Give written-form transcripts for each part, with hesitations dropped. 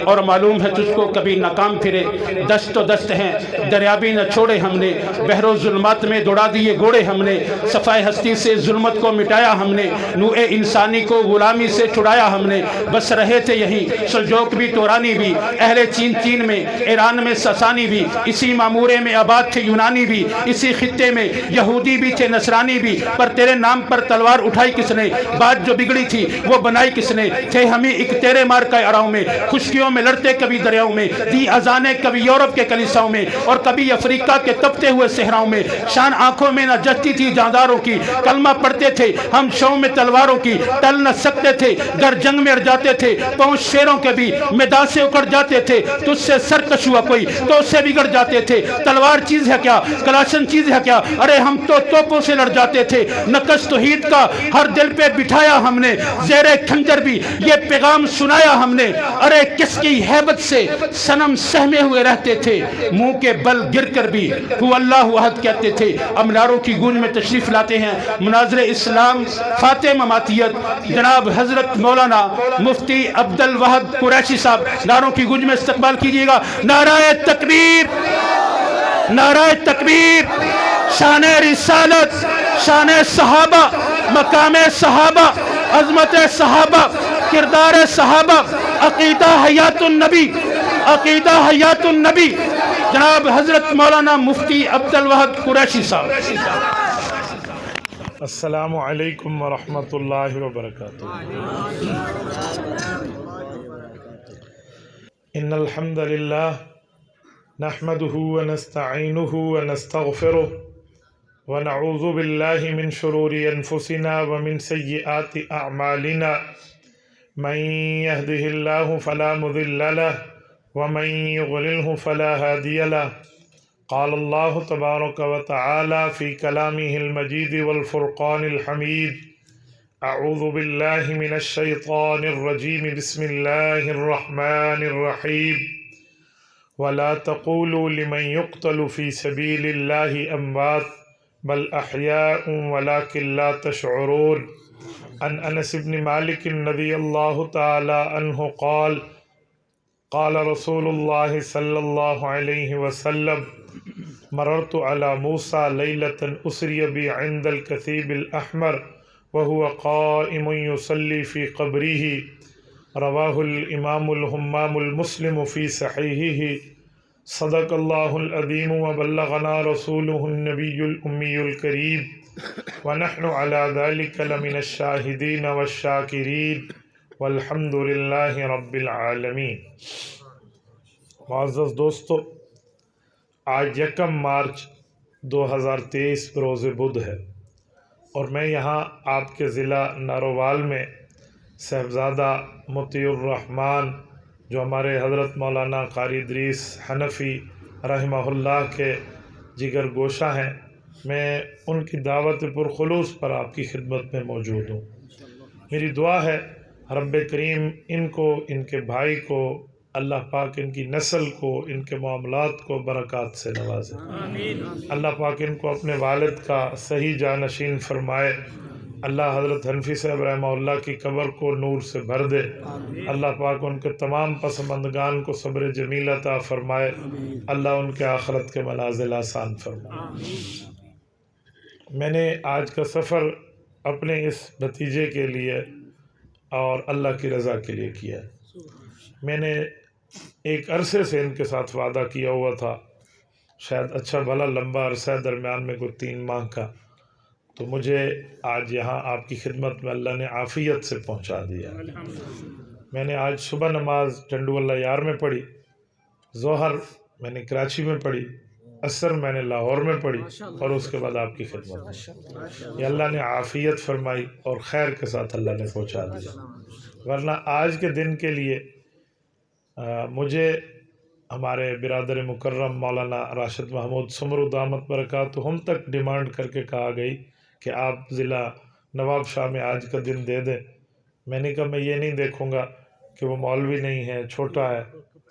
اور معلوم ہے تجھ کو کبھی ناکام پھرے، دست و دست ہیں دریابی نہ چھوڑے ہم نے، بحر و ظلمات میں دوڑا دیے گھوڑے ہم نے، صفائے ہستی سے ظلمت کو مٹایا ہم نے، نوع انسانی کو غلامی سے چھڑایا ہم نے، بس رہے تھے یہی سلجوق بھی تورانی بھی، اہل چین میں ایران میں ساسانی بھی، اسی معمورے میں آباد تھے یونانی بھی، اسی خطے میں یہودی بھی تھے نصرانی بھی، پر تیرے نام پر تلوار اٹھائی کس نے، بات جو بگڑی تھی وہ بنائی کس نے، تھے ہمیں ایک تیرے مار کا اراؤں میں، خشکیوں میں لڑتے کبھی دریاؤں میں، دی اذانیں کبھی یورپ کے کلیساؤں میں اور کبھی افریقہ کے تپتے ہوئے صحراؤں میں، شان آنکھوں میں نہ جچتی تھی جانداروں کی، کلمہ پڑھتے تھے ہم شو میں تلواروں کی، ٹل نہ سکتے تھے گر جنگ میں اڑ جاتے تھے، پہنچ شیروں کے بھی میدان سے اکڑ جاتے تھے، تجھ سے سرکش ہوا کوئی تو اس سے بگڑ جاتے تھے، تلوار چیز ہے کیا کلاشن چیز ہے کیا، ارے ہم تو توپوں سے لڑ جاتے تھے، نقش توحید کا ہر دل پہ بٹھایا ہم نے، زیر کھنجر بھی یہ پیغام سنایا ہم نے، ارے کس کی ہیبت سے صنم سہمے ہوئے رہتے تھے، منہ کے بل گر کر بھی ہو اللہ احد کہتے تھے۔ اب نعروں کی گونج میں تشریف لاتے ہیں مناظر اسلام فاتح مماتیت جناب حضرت مولانا مفتی عبد الوہاب قریشی صاحب، نعروں کی گونج میں استقبال کیجئے گا۔ نعرہ تکبیر، نعرہ تکبیر، شان رسالت، شان صحابہ، مقام صحابہ، عظمت صحابہ، کردار صحابہ، عقیدہ حیات النبی، عقیدہ حیات النبی، جناب حضرت مولانا مفتی عبد الوہاب قریشی صاحب۔ السلام علیکم ورحمۃ اللہ وبرکاتہ۔ ان الحمد للہ نحمده ونستعینه ونستغفره ونعوذ باللہ من شرور انفسنا ومن سیئات اعمالنا، من يهده الله فلا مضل له ومن يضلله فلا هادي له، قال الله تبارك وتعالى في كلامه المجيد والفرقان الحميد، اعوذ باللہ من الشیطان الرجیم، بسم اللہ الرحمن الرحیم، ولا تقولوا لمن يقتل في سبيل الله اموات بل احياء ولكن لا تشعرون۔ عن انس بن مالک رضی اللہ تعالی عنہ قال قال رسول اللہ صلی اللہ علیہ وسلم مررت على موسى ليلة أسري بي عند الكثيب الأحمر وهو قائم يصلي في قبره، رواه الإمام الهمام المسلم في صحيحه۔ صدق الله العظيم وبلغنا رسوله النبي الأمي الكريم ونحن على ذلك لمن الشاهدين والشاكرين والحمد لله رب العالمين۔ معزز دوستو، آج 1 مارچ 2023 روز بدھ ہے اور میں یہاں آپ کے ضلع نارووال میں صاحبزادہ مطیع الرحمن جو ہمارے حضرت مولانا قاری ادریس حنفی رحمہ اللہ کے جگر گوشہ ہیں، میں ان کی دعوت پرخلوص پر آپ کی خدمت میں موجود ہوں۔ میری دعا ہے رب کریم ان کو، ان کے بھائی کو، اللہ پاک ان کی نسل کو، ان کے معاملات کو برکات سے نوازے، اللہ پاک ان کو اپنے والد کا صحیح جانشین فرمائے، اللہ حضرت حنفی صاحب رحمہ اللہ کی قبر کو نور سے بھر دے، اللہ پاک ان کے تمام پسماندگان کو صبر جمیل عطا فرمائے، اللہ ان کے آخرت کے منازل آسان فرمائے۔ میں نے آج کا سفر اپنے اس بھتیجے کے لیے اور اللہ کی رضا کے لیے کیا ہے۔ میں نے ایک عرصے سے ان کے ساتھ وعدہ کیا ہوا تھا، شاید اچھا بھلا لمبا عرصہ ہے، درمیان میں کوئی 3 ماہ کا، تو مجھے آج یہاں آپ کی خدمت میں اللہ نے عافیت سے پہنچا دیا۔ میں نے آج صبح نماز ٹنڈو اللہ یار میں پڑھی، ظہر میں نے کراچی میں پڑھی، عصر میں نے لاہور میں پڑھی اور اس کے بعد آپ کی خدمت میں، یہ اللہ نے عافیت فرمائی اور خیر کے ساتھ اللہ نے پہنچا دیا۔ ورنہ آج کے دن کے لیے مجھے ہمارے برادر مکرم مولانا راشد محمود سمرو دامت برکاتہم تک ڈیمانڈ کر کے کہا گئی کہ آپ ضلع نواب شاہ میں آج کا دن دے دیں۔ میں نے کہا میں یہ نہیں دیکھوں گا کہ وہ مولوی نہیں ہے، چھوٹا ہے،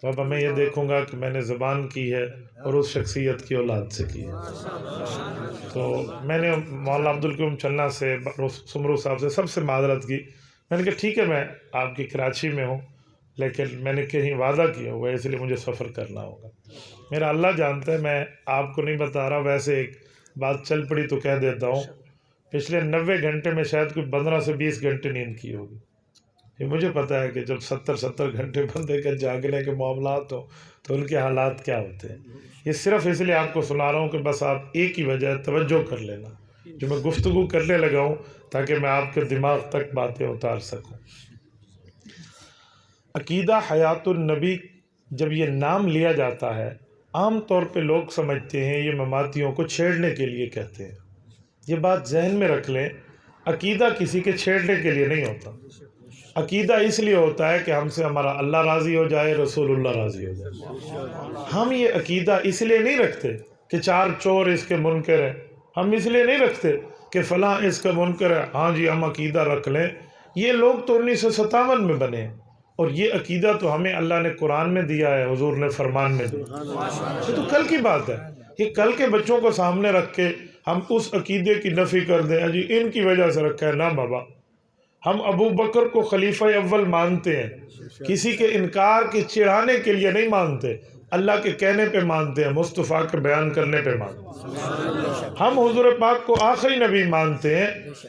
بابا میں یہ دیکھوں گا کہ میں نے زبان کی ہے اور اس شخصیت کی اولاد سے کی ہے۔ تو میں نے مولانا عبدالکریم چلنا سے، سمرو صاحب سے، سب سے معذرت کی۔ میں نے کہا ٹھیک ہے، میں آپ کی کراچی میں ہوں لیکن میں نے کہیں وعدہ کیا ہوا ہے، اس لیے مجھے سفر کرنا ہوگا۔ میرا اللہ جانتا ہے، میں آپ کو نہیں بتا رہا، ویسے ایک بات چل پڑی تو کہہ دیتا ہوں، پچھلے 90 گھنٹے میں شاید کوئی 15 سے 20 گھنٹے نیند کی ہوگی۔ یہ مجھے پتہ ہے کہ جب 70 گھنٹے بندے کے جاگنے کے معاملات ہوں تو ان کے حالات کیا ہوتے ہیں۔ یہ صرف اس لیے آپ کو سنا رہا ہوں کہ بس آپ ایک ہی وجہ توجہ کر لینا جو میں گفتگو کرنے لگا ہوں، تاکہ میں آپ کے دماغ تک باتیں اتار سکوں۔ عقیدہ حیات النبی جب یہ نام لیا جاتا ہے، عام طور پہ لوگ سمجھتے ہیں یہ مماتیوں کو چھیڑنے کے لیے کہتے ہیں۔ یہ بات ذہن میں رکھ لیں، عقیدہ کسی کے چھیڑنے کے لیے نہیں ہوتا۔ عقیدہ اس لیے ہوتا ہے کہ ہم سے ہمارا اللہ راضی ہو جائے، رسول اللہ راضی ہو جائے۔ ہم یہ عقیدہ اس لیے نہیں رکھتے کہ 4 چور اس کے منکر ہیں، ہم اس لیے نہیں رکھتے کہ فلاں اس کا منکر ہے، ہاں جی ہم عقیدہ رکھ لیں۔ یہ لوگ تو 1957 میں بنے ہیں، اور یہ عقیدہ تو ہمیں اللہ نے قرآن میں دیا ہے، حضور نے فرمان میں دیا۔ یہ تو کل کی بات ہے، یہ کل کے بچوں کو سامنے رکھ کے ہم اس عقیدے کی نفی کر دیں، جی ان کی وجہ سے رکھا ہے۔ نہ بابا، ہم ابو بکر کو خلیفہ اول مانتے ہیں، کسی کے انکار کے چڑھانے کے لیے نہیں مانتے، اللہ کے کہنے پہ مانتے ہیں، مصطفیٰ کے بیان کرنے پہ مانتے ہیں۔ ہم حضور پاک کو آخری نبی مانتے ہیں،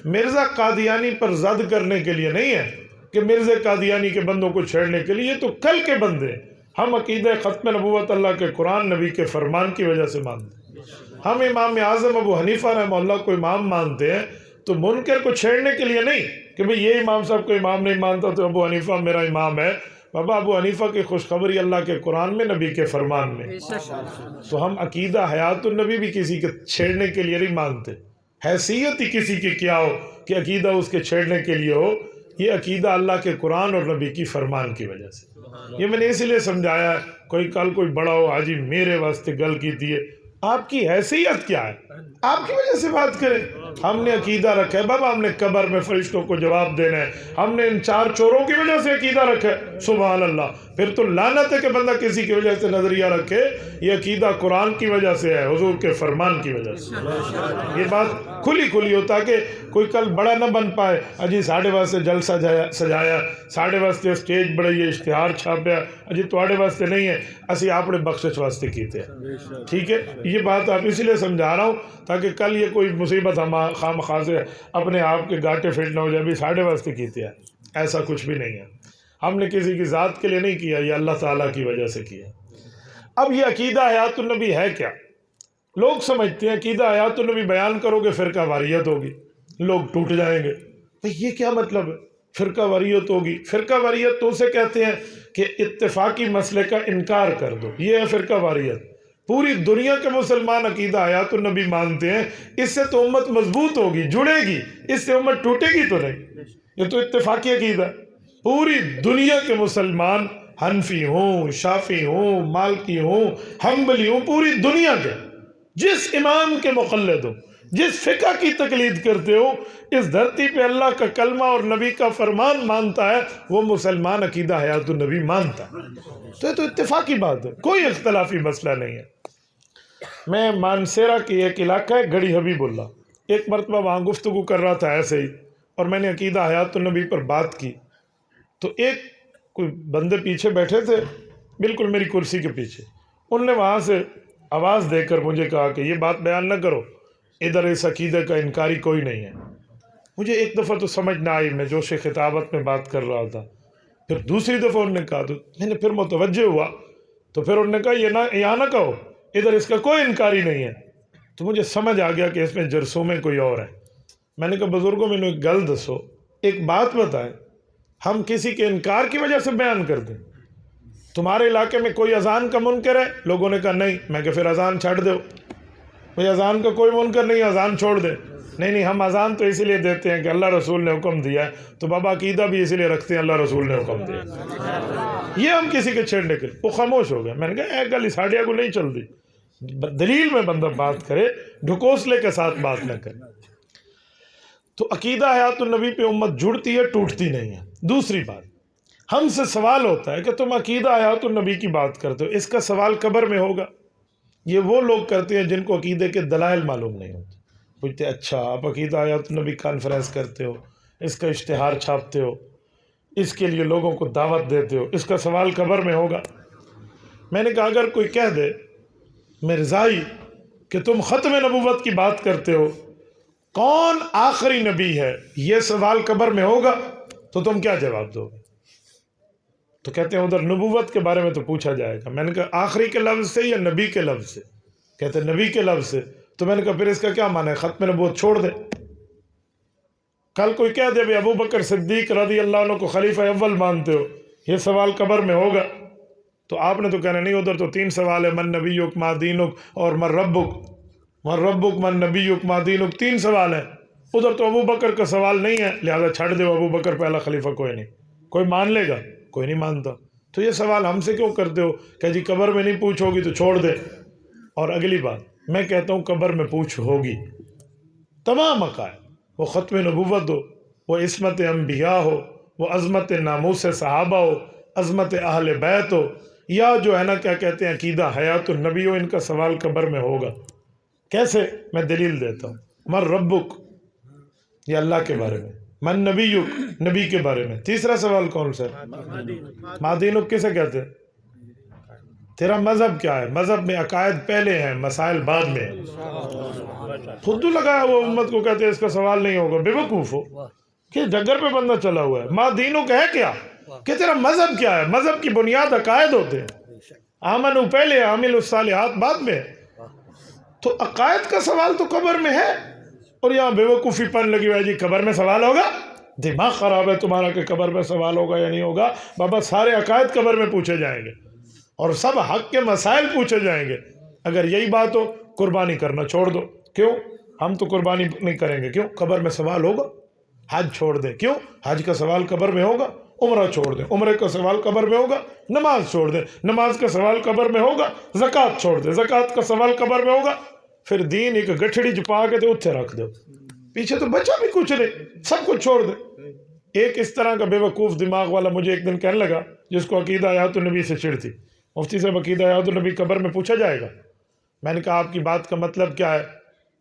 مرزا قادیانی پر زد کرنے کے لیے نہیں ہے کہ مرزا قادیانی کے بندوں کو چھیڑنے کے لیے، یہ تو کل کے بندے ہیں۔ ہم عقیدہ ختم نبوت اللہ کے قرآن نبی کے فرمان کی وجہ سے مانتے ہیں۔ ہم امام اعظم ابو حنیفہ رحمہ اللہ کو امام مانتے ہیں تو منکر کو چھیڑنے کے لیے نہیں کہ بھئی یہ امام صاحب کو امام نہیں مانتا تو ابو حنیفہ میرا امام ہے۔ بابا، ابو حنیفہ کی خوشخبری اللہ کے قرآن میں، نبی کے فرمان میں۔ تو ہم عقیدہ حیات النبی بھی کسی کے چھیڑنے کے لیے نہیں مانتے، حیثیت ہی کسی کی کیا ہو کہ عقیدہ اس کے چھیڑنے کے لیے ہو۔ یہ عقیدہ اللہ کے قرآن اور نبی کی فرمان کی وجہ سے۔ یہ میں نے اسی لیے سمجھایا ہے، کوئی کل کوئی بڑا ہو حاجی میرے واسطے گل کی تھی، آپ کی حیثیت کیا ہے، آپ کی وجہ سے بات کریں۔ ہم نے عقیدہ رکھا ہے بابا، ہم نے قبر میں فرشتوں کو جواب دینا ہے، ہم نے ان 4 چوروں کی وجہ سے عقیدہ رکھا ہے، سبحان اللہ۔ پھر تو لعنت ہے کہ بندہ کسی کی وجہ سے نظریہ رکھے۔ یہ عقیدہ قرآن کی وجہ سے ہے، حضور کے فرمان کی وجہ سے۔ یہ بات کھلی کھلی ہو تاکہ کوئی کل بڑا نہ بن پائے، اجی ساڑھے واسطے جلسہ سجایا، ساڑھے واسطے سٹیج بڑھائی، اشتہار چھاپیا، اجی تواڑے واسطے نہیں ہے، اسی اپنے بخشش واسطے کیتے ہیں۔ ٹھیک ہے، یہ بات آپ اس لیے سمجھا رہا ہوں تاکہ کل یہ کوئی مصیبت ہم خام خاص اپنے آپ کے گاٹے فٹ نہ ہو جائے، بھی ساڑھے واسطے کیتے ہیں، ایسا کچھ بھی نہیں ہے۔ ہم نے کسی کی ذات کے لیے نہیں کیا، یہ اللہ تعالیٰ کی وجہ سے کیا۔ اب یہ عقیدہ حیات النبی ہے کیا؟ لوگ سمجھتے ہیں عقیدہ حیات النبی بیان کرو گے فرقہ واریت ہوگی، لوگ ٹوٹ جائیں گے۔ یہ کیا مطلب ہے فرقہ واریت ہوگی؟ فرقہ واریت تو اسے کہتے ہیں کہ اتفاقی مسئلے کا انکار کر دو، یہ ہے فرقہ واریت۔ پوری دنیا کے مسلمان عقیدہ حیات النبی مانتے ہیں، اس سے تو امت مضبوط ہوگی، جڑے گی، اس سے امت ٹوٹے گی تو نہیں۔ یہ تو اتفاقی عقیدہ ہے۔ پوری دنیا کے مسلمان، حنفی ہوں، شافعی ہوں، مالکی ہوں، حنبلی ہوں، پوری دنیا کے جس امام کے مقلد ہو، جس فقہ کی تقلید کرتے ہو، اس دھرتی پہ اللہ کا کلمہ اور نبی کا فرمان مانتا ہے، وہ مسلمان عقیدہ حیات النبی مانتا ہے۔ تو یہ تو اتفاقی بات ہے، کوئی اختلافی مسئلہ نہیں ہے۔ میں مانسیرا کی ایک علاقہ ہے گڑھی حبیب اللہ، ایک مرتبہ وہاں گفتگو کر رہا تھا ایسے ہی، اور میں نے عقیدہ حیات النبی پر بات کی، تو ایک کوئی بندے پیچھے بیٹھے تھے بالکل میری کرسی کے پیچھے، ان نے وہاں سے آواز دے کر مجھے کہا کہ یہ بات بیان نہ کرو، ادھر اس عقیدے کا انکاری کوئی نہیں ہے۔ مجھے ایک دفعہ تو سمجھ نہ آئی، میں جوش خطابت میں بات کر رہا تھا، پھر دوسری دفعہ انہوں نے کہا تو میں نے پھر متوجہ ہوا، تو پھر انہوں نے کہا یہاں نہ کہو، ادھر اس کا کوئی انکاری نہیں ہے۔ تو مجھے سمجھ آ گیا کہ اس میں جرثومے کوئی اور ہے۔ میں نے کہا بزرگوں میں ایک گل دسو، ایک بات بتائیں، ہم کسی کے انکار کی وجہ سے بیان کر دیں؟ تمہارے علاقے میں کوئی اذان کا منکر ہے؟ لوگوں نے کہا نہیں۔ میں کہ پھر اذان چھڑ دو، بھئی اذان کا کوئی منکر نہیں، اذان چھوڑ دے۔ نہیں ہم اذان تو اسی لیے دیتے ہیں کہ اللہ رسول نے حکم دیا ہے، تو بابا عقیدہ بھی اسی لیے رکھتے ہیں اللہ رسول نے حکم دیا۔ یہ ہم کسی کے چھیڑنے کے لیے، وہ خاموش ہو گیا۔ میں نے کہا ایک گل ساڑھیا کو نہیں چل دی، دلیل میں بندہ بات کرے، ڈھکوسلے کے ساتھ بات نہ کرے۔ تو عقیدہ حیات النبی پہ امت جڑتی ہے، ٹوٹتی نہیں ہے۔ دوسری بات، ہم سے سوال ہوتا ہے کہ تم عقیدہ حیات النبی کی بات کرتے ہو، اس کا سوال قبر میں ہوگا؟ یہ وہ لوگ کرتے ہیں جن کو عقیدے کے دلائل معلوم نہیں ہوتے۔ پوچھتے اچھا آپ عقیدہ حیات النبی کانفرنس کرتے ہو، اس کا اشتہار چھاپتے ہو، اس کے لیے لوگوں کو دعوت دیتے ہو، اس کا سوال قبر میں ہوگا۔ میں نے کہا اگر کوئی کہہ دے مرزائی کہ تم ختم نبوت کی بات کرتے ہو، کون آخری نبی ہے، یہ سوال قبر میں ہوگا، تو تم کیا جواب دو گے؟ تو کہتے ہیں ادھر نبوت کے بارے میں تو پوچھا جائے گا۔ میں نے کہا آخری کے لفظ سے یا نبی کے لفظ سے؟ کہتے ہیں نبی کے لفظ سے۔ تو میں نے کہا پھر اس کا کیا معنی ہے، ختم نبوت چھوڑ دے۔ کل کوئی کہہ دے بھی ابو بکر صدیق رضی اللہ عنہ کو خلیفہ اول مانتے ہو، یہ سوال قبر میں ہوگا، تو آپ نے تو کہنا نہیں، ادھر تو 3 سوال ہے، من نبیک ما دینک اور من ربک من نبیک ما دینک، 3 سوال ہیں۔ ادھر تو ابو بکر کا سوال نہیں ہے، لہذا چھڑ دے، ابو بکر پہلا خلیفہ کوئی نہیں۔ کوئی مان لے گا؟ کوئی نہیں مانتا۔ تو یہ سوال ہم سے کیوں کرتے ہو کہ جی قبر میں نہیں پوچھ ہوگی تو چھوڑ دے؟ اور اگلی بات میں کہتا ہوں قبر میں پوچھ ہوگی، تمام عقائد، وہ ختم نبوت ہو، وہ عصمت انبیاء ہو، وہ عظمت ناموس صحابہ ہو، عظمت اہل بیت ہو، یا جو ہے نا کیا کہتے ہیں عقیدہ حیات النبی ہو، ان کا سوال قبر میں ہوگا۔ کیسے؟ میں دلیل دیتا ہوں۔ من ربک، یہ اللہ کے بارے میں، من نبیک، نبی کے بارے میں۔ تیسرا سوال کون سا ہے؟ ما دینک کسے کہتے ہیں؟ تیرا مذہب کیا ہے؟ مذہب میں عقائد پہلے ہیں، مسائل بعد میں ہیں۔ خود لگایا وہ امت کو کہتے ہیں اس کا سوال نہیں ہوگا، بے وقوف ہو کہ ڈگر پہ بندہ چلا ہوا ہے۔ ما دینک ہے کیا کہ تیرا مذہب کیا ہے؟ مذہب کی بنیاد عقائد ہوتے ہیں، آمنو پہلے، عامل الصالحات بعد میں۔ تو عقائد کا سوال تو قبر میں ہے، اور یہاں بے وقوفی پن لگی ہوئی ہے جی قبر میں سوال ہوگا۔ دماغ خراب ہے تمہارا کہ قبر میں سوال ہوگا یا نہیں ہوگا؟ بابا سارے عقائد قبر میں پوچھے جائیں گے، اور سب حق کے مسائل پوچھے جائیں گے۔ اگر یہی بات ہو قربانی کرنا چھوڑ دو۔ کیوں؟ ہم تو قربانی نہیں کریں گے، کیوں؟ قبر میں سوال ہوگا۔ حج چھوڑ دیں، کیوں؟ حج کا سوال قبر میں ہوگا۔ عمرہ چھوڑ دیں، عمرے کا سوال قبر میں ہوگا۔ نماز چھوڑ دیں، نماز کا سوال قبر میں ہوگا۔ زکوٰۃ چھوڑ دیں، زکوٰۃ کا سوال قبر میں ہوگا۔ پھر دین ایک گٹھڑی چھپا کے تو اتھے رکھ دو، پیچھے تو بچا بھی کچھ نہیں، سب کچھ چھوڑ دیں۔ ایک اس طرح کا بے وقوف دماغ والا مجھے ایک دن کہنے لگا، جس کو عقیدہ حیات النبی سے چڑ تھی، مفتی صاحب عقیدہ حیات النبی قبر میں پوچھا جائے گا؟ میں نے کہا آپ کی بات کا مطلب کیا ہے؟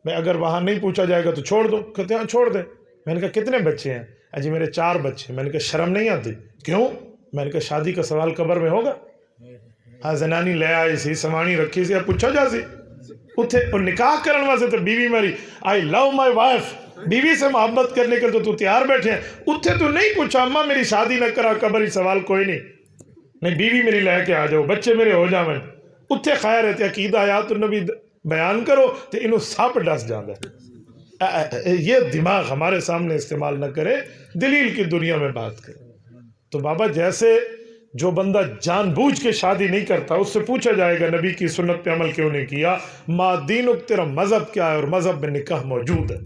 میں اگر وہاں نہیں پوچھا جائے گا تو چھوڑ دو۔ کہتے ہیں چھوڑ دیں۔ میں نے کہا کتنے بچے ہیں؟ جی میرے 4 بچے۔ میں نے کہا شرم نہیں آتی؟ کیوں؟ میں نے کہا شادی کا سوال قبر میں ہوگا؟ ہاں زنانی لے آئی سی، سمانی رکھی سی، پوچھا جا سی اتھے، اور نکاح کرنے واسطے تو بیوی میری آئی لو مائی وائف، بیوی سے محبت کرنے کے تو تیار بیٹھے ہیں، اتھے تو نہیں پوچھا اماں میری شادی نہ کرا، قبری سوال کوئی نہیں، بیوی میری لے کے آ جاؤ، بچے میرے ہو جاویں۔ اتھے خیر ہے عقیدہ حیات النبی بیان کرو تو انہوں سپ ڈس جاندہ ہے۔ یہ دماغ ہمارے سامنے استعمال نہ کرے، دلیل کی دنیا میں بات کرے۔ تو بابا جیسے جو بندہ جان بوجھ کے شادی نہیں کرتا اس سے پوچھا جائے گا نبی کی سنت پہ عمل کیوں نہیں کیا، ما دینک تیرا مذہب کیا ہے، اور مذہب میں نکاح موجود ہے۔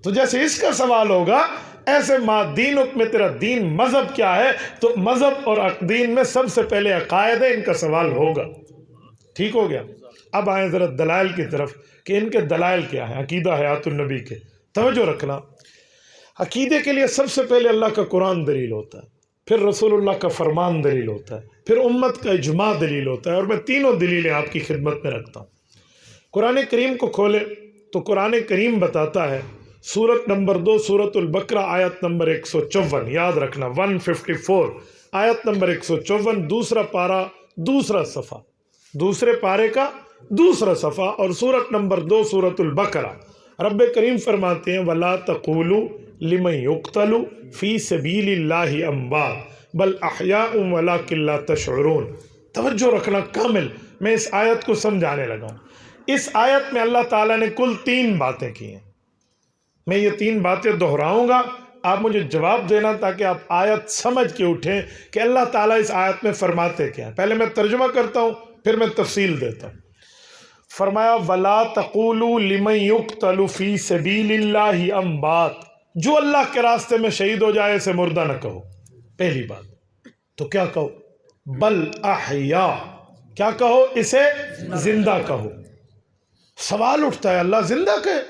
تو جیسے اس کا سوال ہوگا، ایسے ما دینک میں تیرا دین مذہب کیا ہے، تو مذہب اور دین میں سب سے پہلے عقائد ہے، ان کا سوال ہوگا۔ ٹھیک ہو گیا؟ اب آئیں ذرا دلائل کی طرف کہ ان کے دلائل کیا ہیں عقیدہ حیات النبی کے۔ توجہ رکھنا، عقیدے کے لیے سب سے پہلے اللہ کا قرآن دلیل ہوتا ہے، پھر رسول اللہ کا فرمان دلیل ہوتا ہے، پھر امت کا اجماع دلیل ہوتا ہے، اور میں تینوں دلیلیں آپ کی خدمت میں رکھتا ہوں۔ قرآن کریم کو کھولے تو قرآن کریم بتاتا ہے، سورت نمبر 2 سورت البقرہ آیت نمبر 154، یاد رکھنا 154 آیت نمبر 154، دوسرا پارہ دوسرا صفحہ، دوسرے پارے کا دوسرا صفحہ، اور سورت نمبر 2 سورت البقرہ۔ رب کریم فرماتے ہیں وَلَا تَقُولُوا لِمَنْ يُقْتَلُ فِي سَبِيلِ اللَّهِ أَمْوَاتٌ بَلْ أَحْيَاءٌ وَلَكِنْ لَا تَشْعُرُونَ۔ توجہ رکھنا کامل، میں اس آیت کو سمجھانے لگا ہوں۔ اس آیت میں اللہ تعالیٰ نے کل 3 باتیں کی ہیں، میں یہ 3 باتیں دہراؤں گا، آپ مجھے جواب دینا تاکہ آپ آیت سمجھ کے اٹھیں کہ اللہ تعالیٰ اس آیت میں فرماتے کیا ہیں۔ پہلے میں ترجمہ کرتا ہوں پھر میں تفصیل دیتا ہوں۔ فرمایا وَلَا تَقُولُوا لِمَنْ يُقْتَلُ فِي سَبِيلِ اللَّهِ أَمْوَاتٌ، جو اللہ کے راستے میں شہید ہو جائے اسے مردہ نہ کہو، پہلی بات۔ تو کیا کہو؟ بل احیا، کیا کہو؟ اسے زندہ کہو۔ سوال اٹھتا ہے اللہ زندہ کہے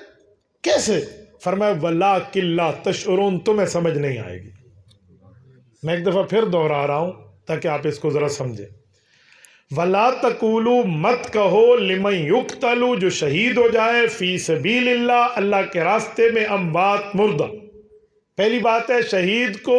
کیسے؟ فرمایا وَلَٰكِن لَا تَشْعُرُونَ، تمہیں سمجھ نہیں آئے گی۔ میں ایک دفعہ پھر دوہرا رہا ہوں تاکہ آپ اس کو ذرا سمجھیں۔ وَلَا تَقُولُوا، مت کہو، لِمَنْ يُقْتَلُ، جو شہید ہو جائے، فی سبیل اللہ، اللہ کے راستے میں، اموات، مردہ۔ پہلی بات ہے شہید کو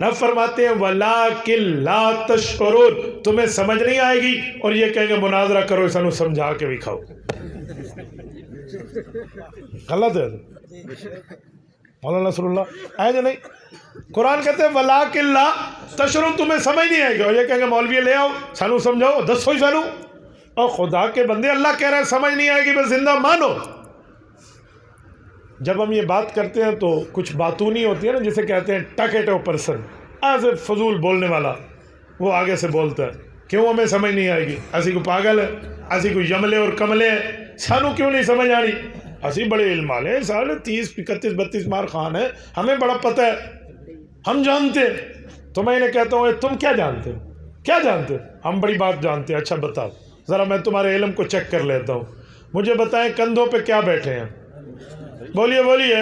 رب فرماتے ہیں وَلَٰكِن لَا تَشْعُرُونَ، تمہیں سمجھ نہیں آئے گی، اور یہ کہیں گے مناظرہ کرو، سانو سمجھا کے بھی کھاؤ. غلط ہے مولانا نصر اللہ ہے جو نہیں. قرآن کہتے ہیں وَلَٰكِن لَا تَشْعُرُونَ، تمہیں سمجھ نہیں آئے گی، اور یہ کہیں گے مولوی لے آؤ سانو سمجھاؤ، دسو ہی سانو. اور خدا کے بندے اللہ کہہ رہے ہیں سمجھ نہیں آئے گی بس زندہ مانو. جب ہم یہ بات کرتے ہیں تو کچھ باتونی ہوتی ہے نا، جسے کہتے ہیں ٹکیٹو پرسن، ایسے فضول بولنے والا، وہ آگے سے بولتا ہے کیوں ہمیں سمجھ نہیں آئے گی، اسی کو پاگل ہے، اسی کو یملے اور کملے ہیں، سانو کیوں نہیں سمجھ آ رہی، اسی بڑے علم والے ہیں، سارے 30 31 32 مار خان ہیں، ہمیں بڑا پتہ ہے، ہم جانتے ہیں. تو میں انہیں کہتا ہوں تم کیا جانتے ہو، کیا جانتے ہو؟ ہم بڑی بات جانتے ہیں. اچھا بتاؤ ذرا، میں تمہارے علم کو چیک کر لیتا ہوں. مجھے بتائیں کندھوں پہ کیا بیٹھے ہیں؟ بولیے بولیے،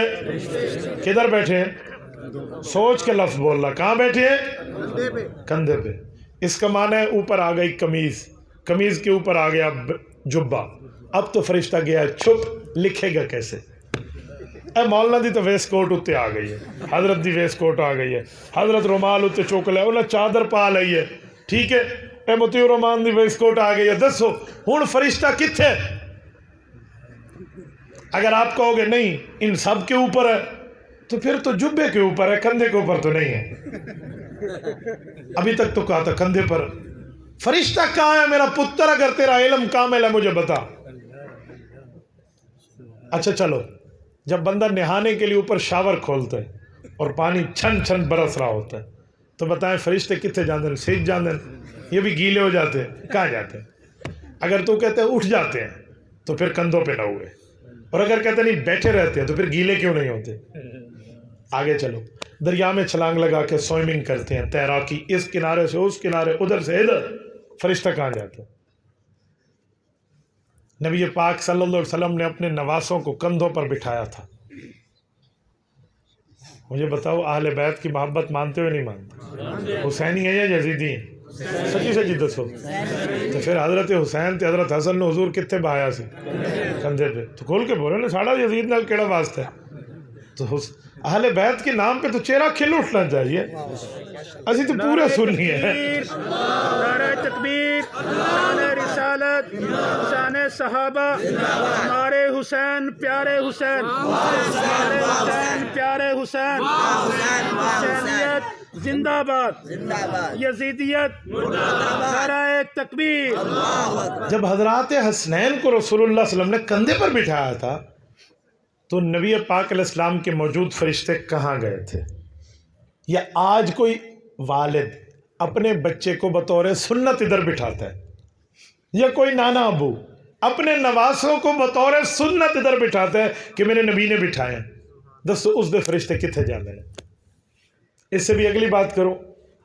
کدھر بیٹھے ہیں؟ سوچ کے لفظ بول رہا، کہاں بیٹھے ہیں؟ کندھے پہ. اس کا معنی ہے اوپر آ گئی قمیض، قمیض کے اوپر آ گیا جبہ. اب تو فرشتہ گیا چھپ، لکھے گا کیسے؟ اے مولانا دی تو ویسٹ کوٹ اتنے آ گئی ہے، حضرت دی ویسٹ کوٹ آ گئی ہے، حضرت رومال اتنے چوک لے، انہیں چادر پا لئی ہے، ٹھیک ہے. اے مطیع الرحمان دی ویسٹ کوٹ آ گئی ہے. دسو ہوں فرشتہ کتنے؟ اگر آپ کہو گے نہیں ان سب کے اوپر ہے تو پھر تو جبے کے اوپر ہے، کندھے کے اوپر تو نہیں ہے. ابھی تک تو کہا تھا کندھے پر. فرشتہ کہاں ہے میرا پتر؟ اگر تیرا علم کامل ہے مجھے بتا. اچھا چلو، جب بندہ نہانے کے لیے اوپر شاور کھولتا ہے اور پانی چھن چھن برس رہا ہوتا ہے تو بتائیں فرشتے کتنے جاندے ہیں؟ سیکھ جاندے ہیں. یہ بھی گیلے ہو جاتے ہیں، کہاں جاتے ہیں؟ اگر تو کہتے ہیں اٹھ جاتے ہیں تو پھر کندھوں پہ نہ ہوئے، اور اگر کہتے نہیں بیٹھے رہتے ہیں تو پھر گیلے کیوں نہیں ہوتے؟ آگے چلو، دریا میں چھلانگ لگا کے سوئمنگ کرتے ہیں، تیراکی، اس کنارے سے اس کنارے، ادھر سے ادھر، فرشتہ کہاں جاتا ہے؟ نبی پاک صلی اللہ علیہ وسلم نے اپنے نواسوں کو کندھوں پر بٹھایا تھا. مجھے بتاؤ اہل بیت کی محبت مانتے ہوئے نہیں مانتے؟ حسینی ہے یا یزیدی ہیں؟ سچی سچی دسو. تو پھر حضرت حسین تے حضرت حسن نے حضور کتنے بہایا سے کندھے پہ؟ تو کھول کے بولے نا ساڑا یزید نال کیڑا واسطہ ہے؟ تو اہل بیت کے نام پہ تو چہرہ کھل اٹھنا چاہیے. اسی تو پورے سنی ہے. نعرہ تکبیر، شان رسالت، شان صحابہ، ہمارے حسین پیارے حسین، ہمارے حسین پیارے حسین، حسینیت زندہ باد، یزیدیت نعرہ تکبیر. جب حضرات حسنین کو رسول اللہ صلی اللہ علیہ وسلم نے کندھے پر بٹھایا تھا تو نبی پاک علیہ السلام کے موجود فرشتے کہاں گئے تھے؟ یا آج کوئی والد اپنے بچے کو بطور سنت ادھر بٹھاتا ہے، یا کوئی نانا ابو اپنے نواسوں کو بطور سنت ادھر بٹھاتا ہے کہ میرے نبی نے بٹھایا؟ دسو اس دے فرشتے کتنے جانے ہیں؟ اس سے بھی اگلی بات کرو،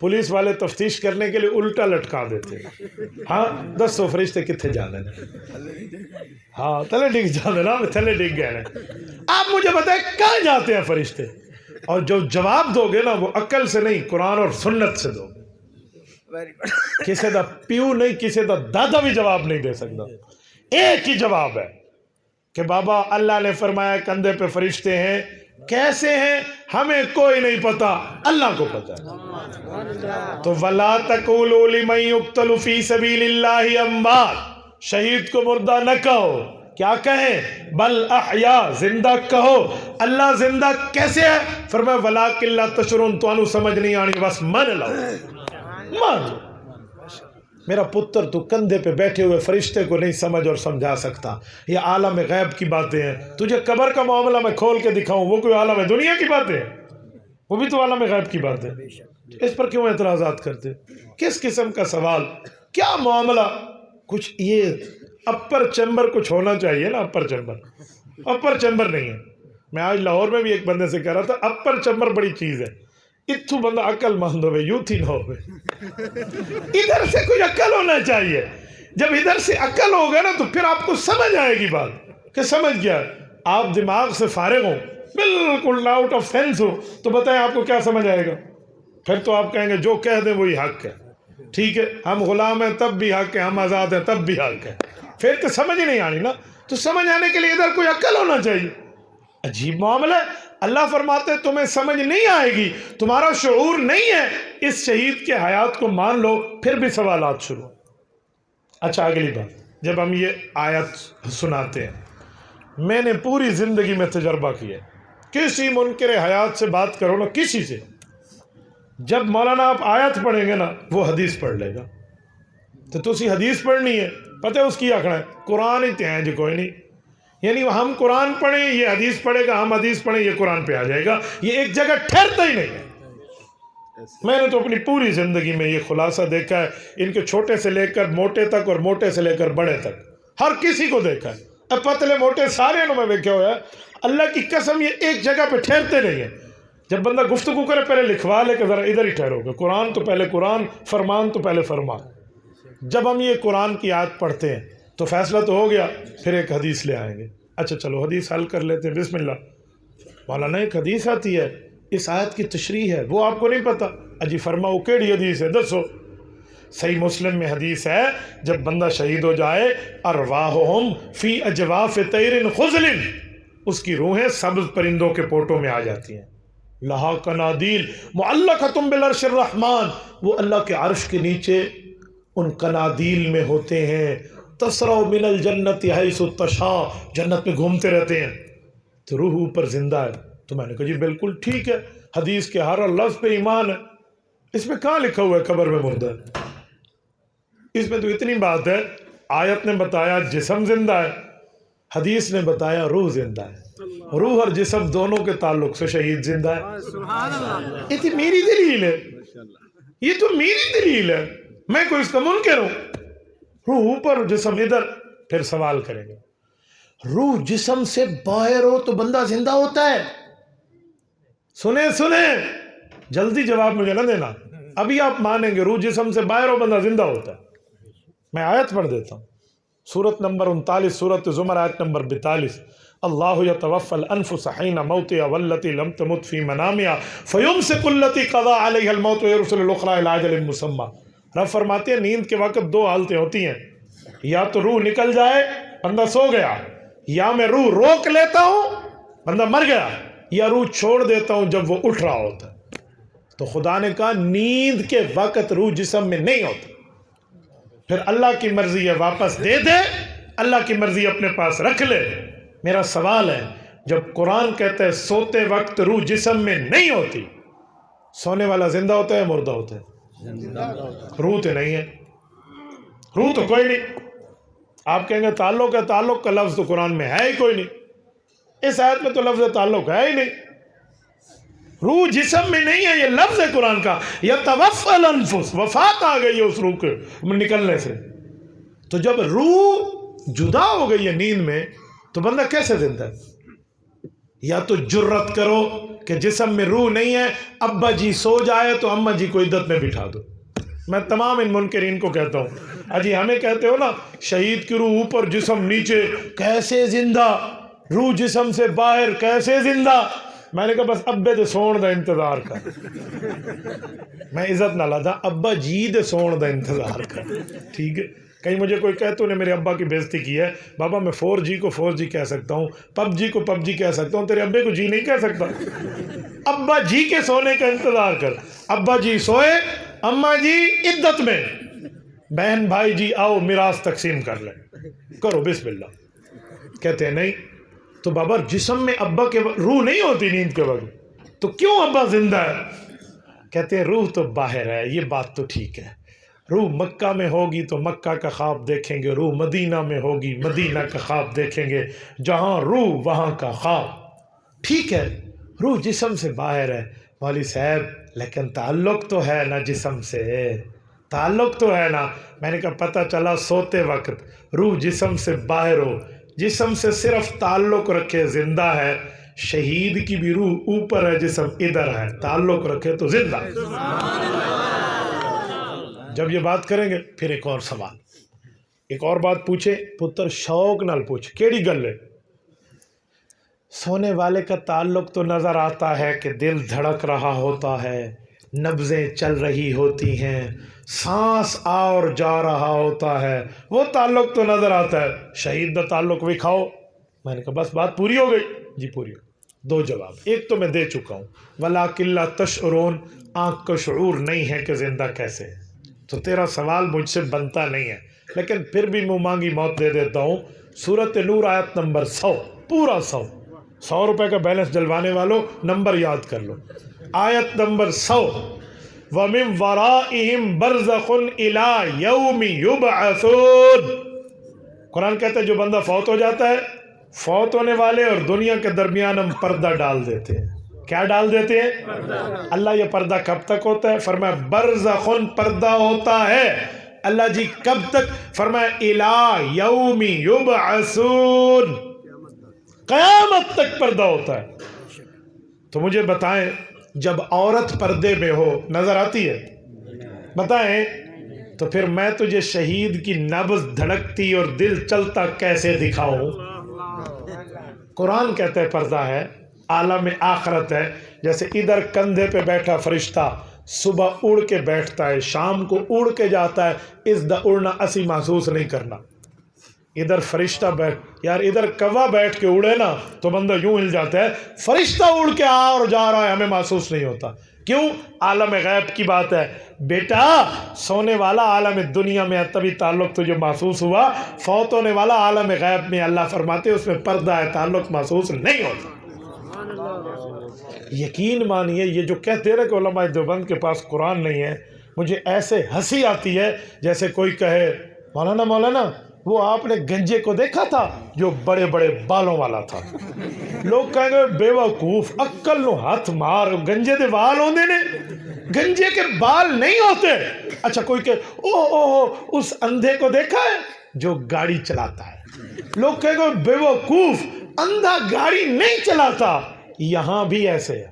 پولیس والے تفتیش کرنے کے لیے الٹا لٹکا دیتے ہیں. ہاں دسو فرشتے کتنے جانے ہیں؟ ہاں تھلے ڈگ جانے نا، تھلے ڈگ گئے. آپ مجھے بتائیں کہاں جاتے ہیں فرشتے؟ اور جو جواب دو گے نا وہ عقل سے نہیں، قرآن اور سنت سے دو گے. کسی دا پیو نہیں، کسی دا دادا بھی جواب نہیں دے سکتا. ایک ہی جواب ہے کہ بابا اللہ نے فرمایا کندھے پہ فرشتے ہیں. کیسے ہیں ہمیں کوئی نہیں پتا، اللہ کو پتا ہے. تو وَلَا تَقُولُوا لِمَن يُقْتَلُ فِي سَبِيلِ اللَّهِ أَمْوَاتٌ، شہید کو مردہ نہ کہو، کیا کہیں؟ بل احیا، زندہ کہو. اللہ زندہ کیسے ہے؟ فرمایا وَلَٰكِن لَا تَشْعُرُونَ، تو انہوں سمجھ نہیں آنی، بس مان لو، مان لو. میرا پتر تو کندھے پہ بیٹھے ہوئے فرشتے کو نہیں سمجھ اور سمجھا سکتا. یہ عالم غیب کی باتیں ہیں. تجھے قبر کا معاملہ میں کھول کے دکھاؤں، وہ کوئی عالم دنیا کی باتیں ہیں؟ وہ بھی تو عالم غیب کی بات ہے. اس پر کیوں اعتراضات کرتے؟ کس قسم کا سوال، کیا معاملہ؟ کچھ یہ اپر چیمبر کچھ ہونا چاہیے نا. اپر چیمبر نہیں ہے. میں آج لاہور میں بھی ایک بندے سے کہہ رہا تھا اپر چیمبر بڑی چیز ہے. اتھو بندہ عقل مند ہوئے، یوں تھی نہ ہوئے. ادھر سے کوئی عقل ہونا چاہیے. جب ادھر سے عقل ہوگا نا تو پھر آپ کو سمجھ آئے گی بات کہ سمجھ گیا. آپ دماغ سے فارغ ہو، بالکل آؤٹ آف سینس ہو، تو بتائیں آپ کو کیا سمجھ آئے گا؟ پھر تو آپ کہیں گے جو کہہ دیں وہی حق ہے. ٹھیک ہے، ہم غلام ہیں تب بھی حق ہے، ہم آزاد ہیں تب بھی حق ہے. پھر تو سمجھ نہیں آنی نا. تو سمجھ آنے کے لیے ادھر کوئی عقل ہونا چاہیے. عجیب معاملہ ہے. اللہ فرماتے ہیں تمہیں سمجھ نہیں آئے گی، تمہارا شعور نہیں ہے، اس شہید کے حیات کو مان لو، پھر بھی سوالات شروع۔ اچھا اگلی بات، جب ہم یہ آیت سناتے ہیں، میں نے پوری زندگی میں تجربہ کیا ہے، کسی منکر حیات سے بات کرو نا، کسی سے، جب مولانا آپ آیت پڑھیں گے نا وہ حدیث پڑھ لے گا، تو تسی حدیث پڑھنی ہے، پتہ ہے اس کی آخنا ہے قرآن ہی تیاں جی کوئی نہیں، یعنی ہم قرآن پڑھیں یہ حدیث پڑھے گا، ہم حدیث پڑھیں یہ قرآن پہ آ جائے گا، یہ ایک جگہ ٹھہرتا ہی نہیں ہے۔ میں نے تو اپنی پوری زندگی میں یہ خلاصہ دیکھا ہے، ان کے چھوٹے سے لے کر موٹے تک اور موٹے سے لے کر بڑے تک، ہر کسی کو دیکھا ہے، اب پتلے موٹے سارے میں دیکھا ہوا ہے، اللہ کی قسم یہ ایک جگہ پہ ٹھہرتے نہیں ہیں۔ جب بندہ گفتگو کرے پہلے لکھوا لے کہ ذرا ادھر ہی ٹھہرو گے، قرآن تو پہلے قرآن، فرمان تو پہلے فرمان۔ جب ہم یہ قرآن کی آیت پڑھتے ہیں تو فیصلہ تو ہو گیا، پھر ایک حدیث لے آئیں گے، اچھا چلو حدیث حل کر لیتے ہیں، بسم اللہ، مولانا ایک حدیث آتی ہے اس آیت کی تشریح ہے، وہ آپ کو نہیں پتہ، اجی فرماؤ کیڑی حدیث ہے دسو۔ صحیح مسلم میں حدیث ہے جب بندہ شہید ہو جائے، ارواحہم فی اجواف طیر خضل، اس کی روحیں سبز پرندوں کے پوٹوں میں آ جاتی ہیں، لہا قنادیل معلقۃ بالعرش الرحمن، وہ اللہ کے عرش کے نیچے ان قنادیل میں ہوتے ہیں، تسرع من الجنت حیث تشاء، جنت میں گھومتے رہتے ہیں، تو روح اوپر زندہ ہے۔ تو میں نے کہا جی بالکل ٹھیک ہے، حدیث کے ہر لفظ پہ ایمان ہے، اس میں کہاں لکھا ہوا ہے قبر میں مردہ ہے؟ اس میں تو اتنی بات ہے، آیت نے بتایا جسم زندہ ہے، حدیث نے بتایا روح زندہ ہے، روح اور جسم دونوں کے تعلق سے شہید زندہ ہے۔ یہ تو میری دلیل ہے، یہ تو میری دلیل ہے، میں کوئی اس کا منکر ہوں؟ روح اوپر جسم ادھر، پھر سوال کریں گے روح جسم سے باہر ہو تو بندہ زندہ ہوتا ہے؟ سنیں جلدی جواب مجھے نہ دینا، ابھی آپ مانیں گے روح جسم سے باہر ہو بندہ زندہ ہوتا ہے۔ میں آیت پڑھ دیتا ہوں، سورت نمبر 39 سورت زمر آیت نمبر 42، اللہ یتوفی الانفس حین موتها والتی لم تمت فی منامها فیمسک التی قضا علیہ الموت ویرسل الاخری الی اجل مسمی۔ رب فرماتے ہیں نیند کے وقت دو حالتیں ہوتی ہیں، یا تو روح نکل جائے بندہ سو گیا، یا میں روح روک لیتا ہوں بندہ مر گیا، یا روح چھوڑ دیتا ہوں جب وہ اٹھ رہا ہوتا ہے۔ تو خدا نے کہا نیند کے وقت روح جسم میں نہیں ہوتا، پھر اللہ کی مرضی ہے واپس دے دے، اللہ کی مرضی اپنے پاس رکھ لے۔ میرا سوال ہے جب قرآن کہتا ہے سوتے وقت روح جسم میں نہیں ہوتی، سونے والا زندہ ہوتا ہے مردہ ہوتا ہے؟ روح تو نہیں ہے، روح تو کوئی نہیں۔ آپ کہیں گے تعلق ہے، تعلق کا لفظ تو قرآن میں ہے ہی کوئی نہیں، اس آیت میں تو لفظ تعلق ہے ہی نہیں، روح جسم میں نہیں ہے، یہ لفظ ہے قرآن کا، یتوفی الانفس، وفات آ گئی ہے اس روح کے نکلنے سے۔ تو جب روح جدا ہو گئی ہے نیند میں تو بندہ کیسے زندہ ہے؟ یا تو جرت کرو کہ جسم میں روح نہیں ہے، ابا جی سو جائے تو اماں جی کو عدت میں بٹھا دو۔ میں تمام ان منکرین کو کہتا ہوں، اجی ہمیں کہتے ہو نا شہید کی روح اوپر جسم نیچے، کیسے زندہ؟ روح جسم سے باہر کیسے زندہ؟ میں نے کہا بس ابے دے سون دا انتظار کر، میں عزت نہ لادا، ابا جی دے سون دا انتظار کر، ٹھیک ہے؟ کہیں مجھے کوئی کہے تو نے میرے ابا کی بےزتی کی ہے، بابا میں 4G کو 4G کہہ سکتا ہوں، PUBG کو PUBG کہہ سکتا ہوں، تیرے ابے کو جی نہیں کہہ سکتا؟ ابا جی کے سونے کا انتظار کر، ابا جی سوئے، اماں جی عدت میں، بہن بھائی جی آؤ میراث تقسیم کر لیں، کرو بسم اللہ۔ کہتے ہیں نہیں تو بابا جسم میں ابا کے روح نہیں ہوتی نیند کے وقت، تو کیوں ابا زندہ ہے؟ کہتے ہیں روح تو باہر ہے، یہ بات تو ٹھیک ہے، روح مکہ میں ہوگی تو مکہ کا خواب دیکھیں گے، روح مدینہ میں ہوگی مدینہ کا خواب دیکھیں گے، جہاں روح وہاں کا خواب، ٹھیک ہے روح جسم سے باہر ہے مولوی صاحب، لیکن تعلق تو ہے نا جسم سے، تعلق تو ہے نا۔ میں نے کہا پتہ چلا سوتے وقت روح جسم سے باہر ہو، جسم سے صرف تعلق رکھے زندہ ہے، شہید کی بھی روح اوپر ہے جسم ادھر ہے، تعلق رکھے تو زندہ۔ جب یہ بات کریں گے پھر ایک اور سوال، ایک اور بات پوچھے پتر شوق نال پوچھ، کیڑی گل ہے؟ سونے والے کا تعلق تو نظر آتا ہے کہ دل دھڑک رہا ہوتا ہے، نبضیں چل رہی ہوتی ہیں، سانس آ اور جا رہا ہوتا ہے، وہ تعلق تو نظر آتا ہے۔ شہید دا تعلق وکھاؤ۔ میں نے کہا بس بات پوری ہو گئی؟ جی پوری ہو۔ دو جواب، ایک تو میں دے چکا ہوں، وَلَٰكِن لَا تَشْعُرُونَ، آنکھ کا شعور نہیں ہے کہ زندہ کیسے ہے، تو تیرا سوال مجھ سے بنتا نہیں ہے، لیکن پھر بھی منہ مانگی موت دے دیتا ہوں۔ سورۃ نور آیت نمبر 100، پورا 100 روپے کا بیلنس ڈلوانے والوں نمبر یاد کر لو، آیت نمبر 100، وَمِن وَرَائِهِمْ بَرْزَخٌ إِلَىٰ يَوْمِ يُبْعَثُونَ۔ قرآن کہتا ہے جو بندہ فوت ہو جاتا ہے، فوت ہونے والے اور دنیا کے درمیان ہم پردہ ڈال دیتے ہیں۔ کیا ڈال دیتے ہیں؟ اللہ یہ پردہ کب تک ہوتا ہے؟ فرمایا برزخن، پردہ ہوتا ہے۔ اللہ جی کب تک؟ فرمایا الی یوم یبعثون، قیامت تک پردہ ہوتا ہے۔ تو مجھے بتائیں جب عورت پردے میں ہو نظر آتی ہے؟ بتائیں تو پھر میں تجھے شہید کی نبض دھڑکتی اور دل چلتا کیسے دکھاؤں؟ قرآن کہتا ہے پردہ ہے، عالم آخرت ہے۔ جیسے ادھر کندھے پہ بیٹھا فرشتہ صبح اڑ کے بیٹھتا ہے، شام کو اڑ کے جاتا ہے، اس دا اڑنا اسی محسوس نہیں کرنا۔ ادھر فرشتہ بیٹھ، یار ادھر کوا بیٹھ کے اڑے نا تو بندہ یوں ہل جاتا ہے، فرشتہ اڑ کے آ اور جا رہا ہے ہمیں محسوس نہیں ہوتا۔ کیوں؟ عالم غیب کی بات ہے بیٹا، سونے والا عالم دنیا میں ہے تبھی تعلق تجھے محسوس ہوا، فوت ہونے والا عالم غیب میں اللہ فرماتے اس میں پردہ ہے، تعلق محسوس نہیں ہوتا۔ یقین مانیے یہ جو کہتے ہیں کہ علماء دیوبند کے پاس قرآن نہیں ہے، مجھے ایسے ہنسی آتی ہے جیسے کوئی کہے مولانا وہ آپ نے گنجے کو دیکھا تھا جو بڑے بڑے بالوں والا تھا؟ لوگ کہیں گے بے وقوف، عقل نو ہاتھ مار، گنجے دے بال ہوندے نے؟ گنجے کے بال نہیں ہوتے۔ اچھا کوئی کہ او اس اندھے کو دیکھا ہے جو گاڑی چلاتا ہے؟ لوگ کہیں گے بے وقوف، اندھا گاڑی نہیں چلاتا۔ یہاں بھی ایسے ہے،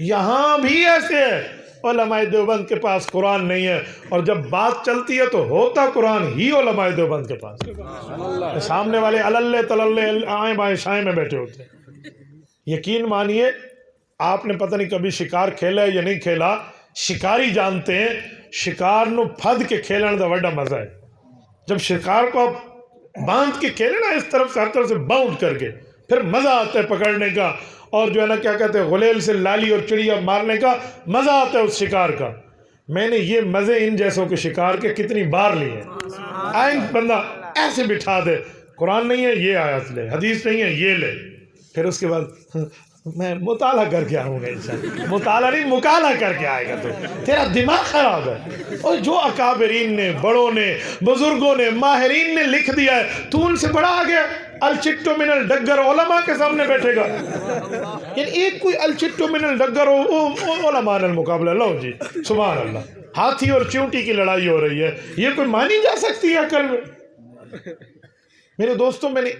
یہاں بھی ایسے ہے۔ علماء دیوبند کے پاس قرآن نہیں ہے، اور جب بات چلتی ہے تو ہوتا قرآن ہی علماء دیوبند کے پاس، سامنے والے اللہ تللے آئیں بائیں شائیں میں بیٹھے ہوتے ہیں۔ یقین مانیے آپ نے پتہ نہیں کبھی شکار کھیلا ہے یا نہیں کھیلا، شکاری جانتے ہیں شکار نو پھد کے کھیلنے دا بڑا مزہ ہے۔ جب شکار کو آپ باندھ کے کھیلے نا اس طرف سے ہر طرف سے باؤنڈ کر کے، پھر مزہ آتا ہے پکڑنے کا، اور جو ہے نا کیا کہتے ہیں غلیل سے لالی اور چڑیا مارنے کا مزہ آتا ہے اس شکار کا۔ میں نے یہ مزے ان جیسوں کے شکار کے کتنی بار لیے ہیں۔ آئیں بندہ ایسے بٹھا دے، قرآن نہیں ہے یہ آیت لے، حدیث نہیں ہے یہ لے، پھر اس کے بعد میں مطالعہ کر کے آؤں گا انشاءاللہ۔ مطالعہ نہیں، مکالعہ کر کے آئے گا تو تیرا دماغ خراب ہے۔ اور جو اکابرین نے، بڑوں نے، بزرگوں نے، ماہرین نے لکھ دیا ہے تو ان سے بڑا آ گیا۔ الچٹو من الڈگر علماء کے سامنے بیٹھے گا، یعنی ایک کوئی الچٹو من الڈگر علماء نے المقابلہ، لو جی سبحان اللہ، ہاتھی اور چونٹی کی لڑائی ہو رہی ہے، یہ کوئی مانی جا سکتی ہے عقل میں؟ میرے دوستوں میں نے